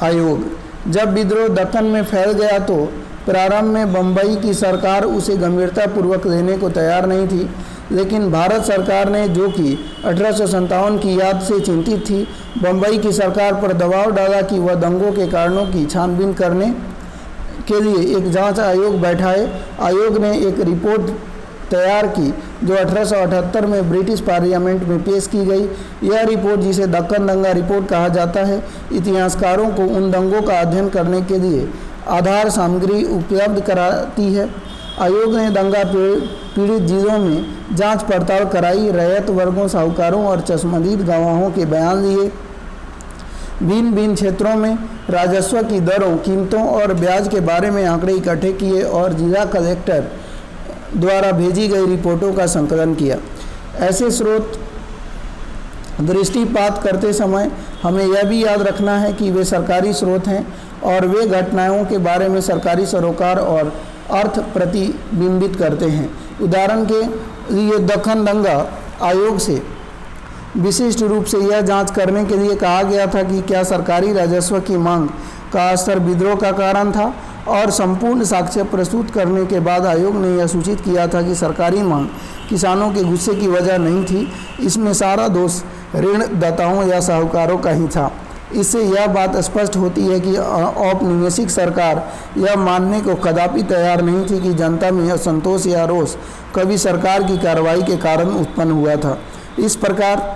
आयोग जब विद्रोह दक्कन में फैल गया तो प्रारंभ में बम्बई की सरकार उसे गंभीरतापूर्वक लेने को तैयार नहीं थी। लेकिन भारत सरकार ने, जो कि 1857 की याद से चिंतित थी, बम्बई की सरकार पर दबाव डाला कि वह दंगों के कारणों की छानबीन करने के लिए एक जांच आयोग बैठाए। आयोग ने एक रिपोर्ट तैयार की जो 1878 में ब्रिटिश पार्लियामेंट में पेश की गई। यह रिपोर्ट, जिसे दक्कन दंगा रिपोर्ट कहा जाता है, इतिहासकारों को उन दंगों का अध्ययन करने के लिए आधार सामग्री उपलब्ध कराती है। आयोग ने दंगा पीड़ित जिलों में जांच पड़ताल कराई, रैयत वर्गों, साहूकारों और चश्मदीद गवाहों के बयान लिए, भिन्न भिन्न क्षेत्रों में राजस्व की दरों, कीमतों और ब्याज के बारे में आंकड़े इकट्ठे किए और जिला कलेक्टर द्वारा भेजी गई रिपोर्टों का संकलन किया। ऐसे स्रोत दृष्टिपात करते समय हमें यह भी याद रखना है कि वे सरकारी स्रोत हैं और वे घटनाओं के बारे में सरकारी सरोकार और अर्थ प्रतिबिंबित करते हैं। उदाहरण के लिए दक्कन दंगा आयोग से विशिष्ट रूप से यह जांच करने के लिए कहा गया था कि क्या सरकारी राजस्व की मांग का स्तर विद्रोह का कारण था, और संपूर्ण साक्ष्य प्रस्तुत करने के बाद आयोग ने यह सूचित किया था कि सरकारी मांग किसानों के गुस्से की वजह नहीं थी, इसमें सारा दोष ऋणदाताओं या साहूकारों का ही था। इससे यह बात स्पष्ट होती है कि औपनिवेशिक सरकार यह मानने को कदापि तैयार नहीं थी कि जनता में असंतोष या रोष कभी सरकार की कार्रवाई के कारण उत्पन्न हुआ था। इस प्रकार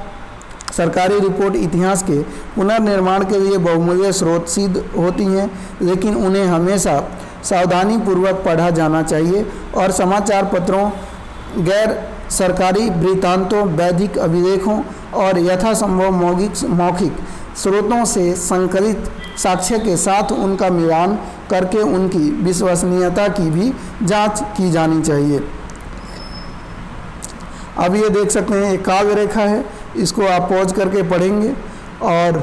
सरकारी रिपोर्ट इतिहास के पुनर्निर्माण के लिए बहुमूल्य स्रोत सिद्ध होती हैं, लेकिन उन्हें हमेशा सावधानीपूर्वक पढ़ा जाना चाहिए और समाचार पत्रों, गैर सरकारी वृत्तांतों, वैधिक अभिलेखों और यथासंभव मौखिक स्रोतों से संकलित साक्ष्य के साथ उनका मिलान करके उनकी विश्वसनीयता की भी जांच की जानी चाहिए। अब ये देख सकते हैं, एक काव्य रेखा है, इसको आप पॉज करके पढ़ेंगे। और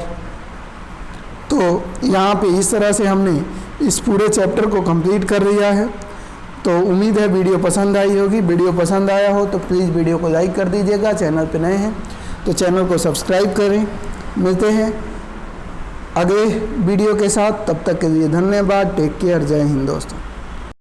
तो यहाँ पे इस तरह से हमने इस पूरे चैप्टर को कंप्लीट कर लिया है। तो उम्मीद है वीडियो पसंद आई होगी। वीडियो पसंद आया हो तो प्लीज़ वीडियो को लाइक कर दीजिएगा। चैनल पे नए हैं तो चैनल को सब्सक्राइब करें। मिलते हैं अगले वीडियो के साथ, तब तक के लिए धन्यवाद। Take care. जय हिंद दोस्तों।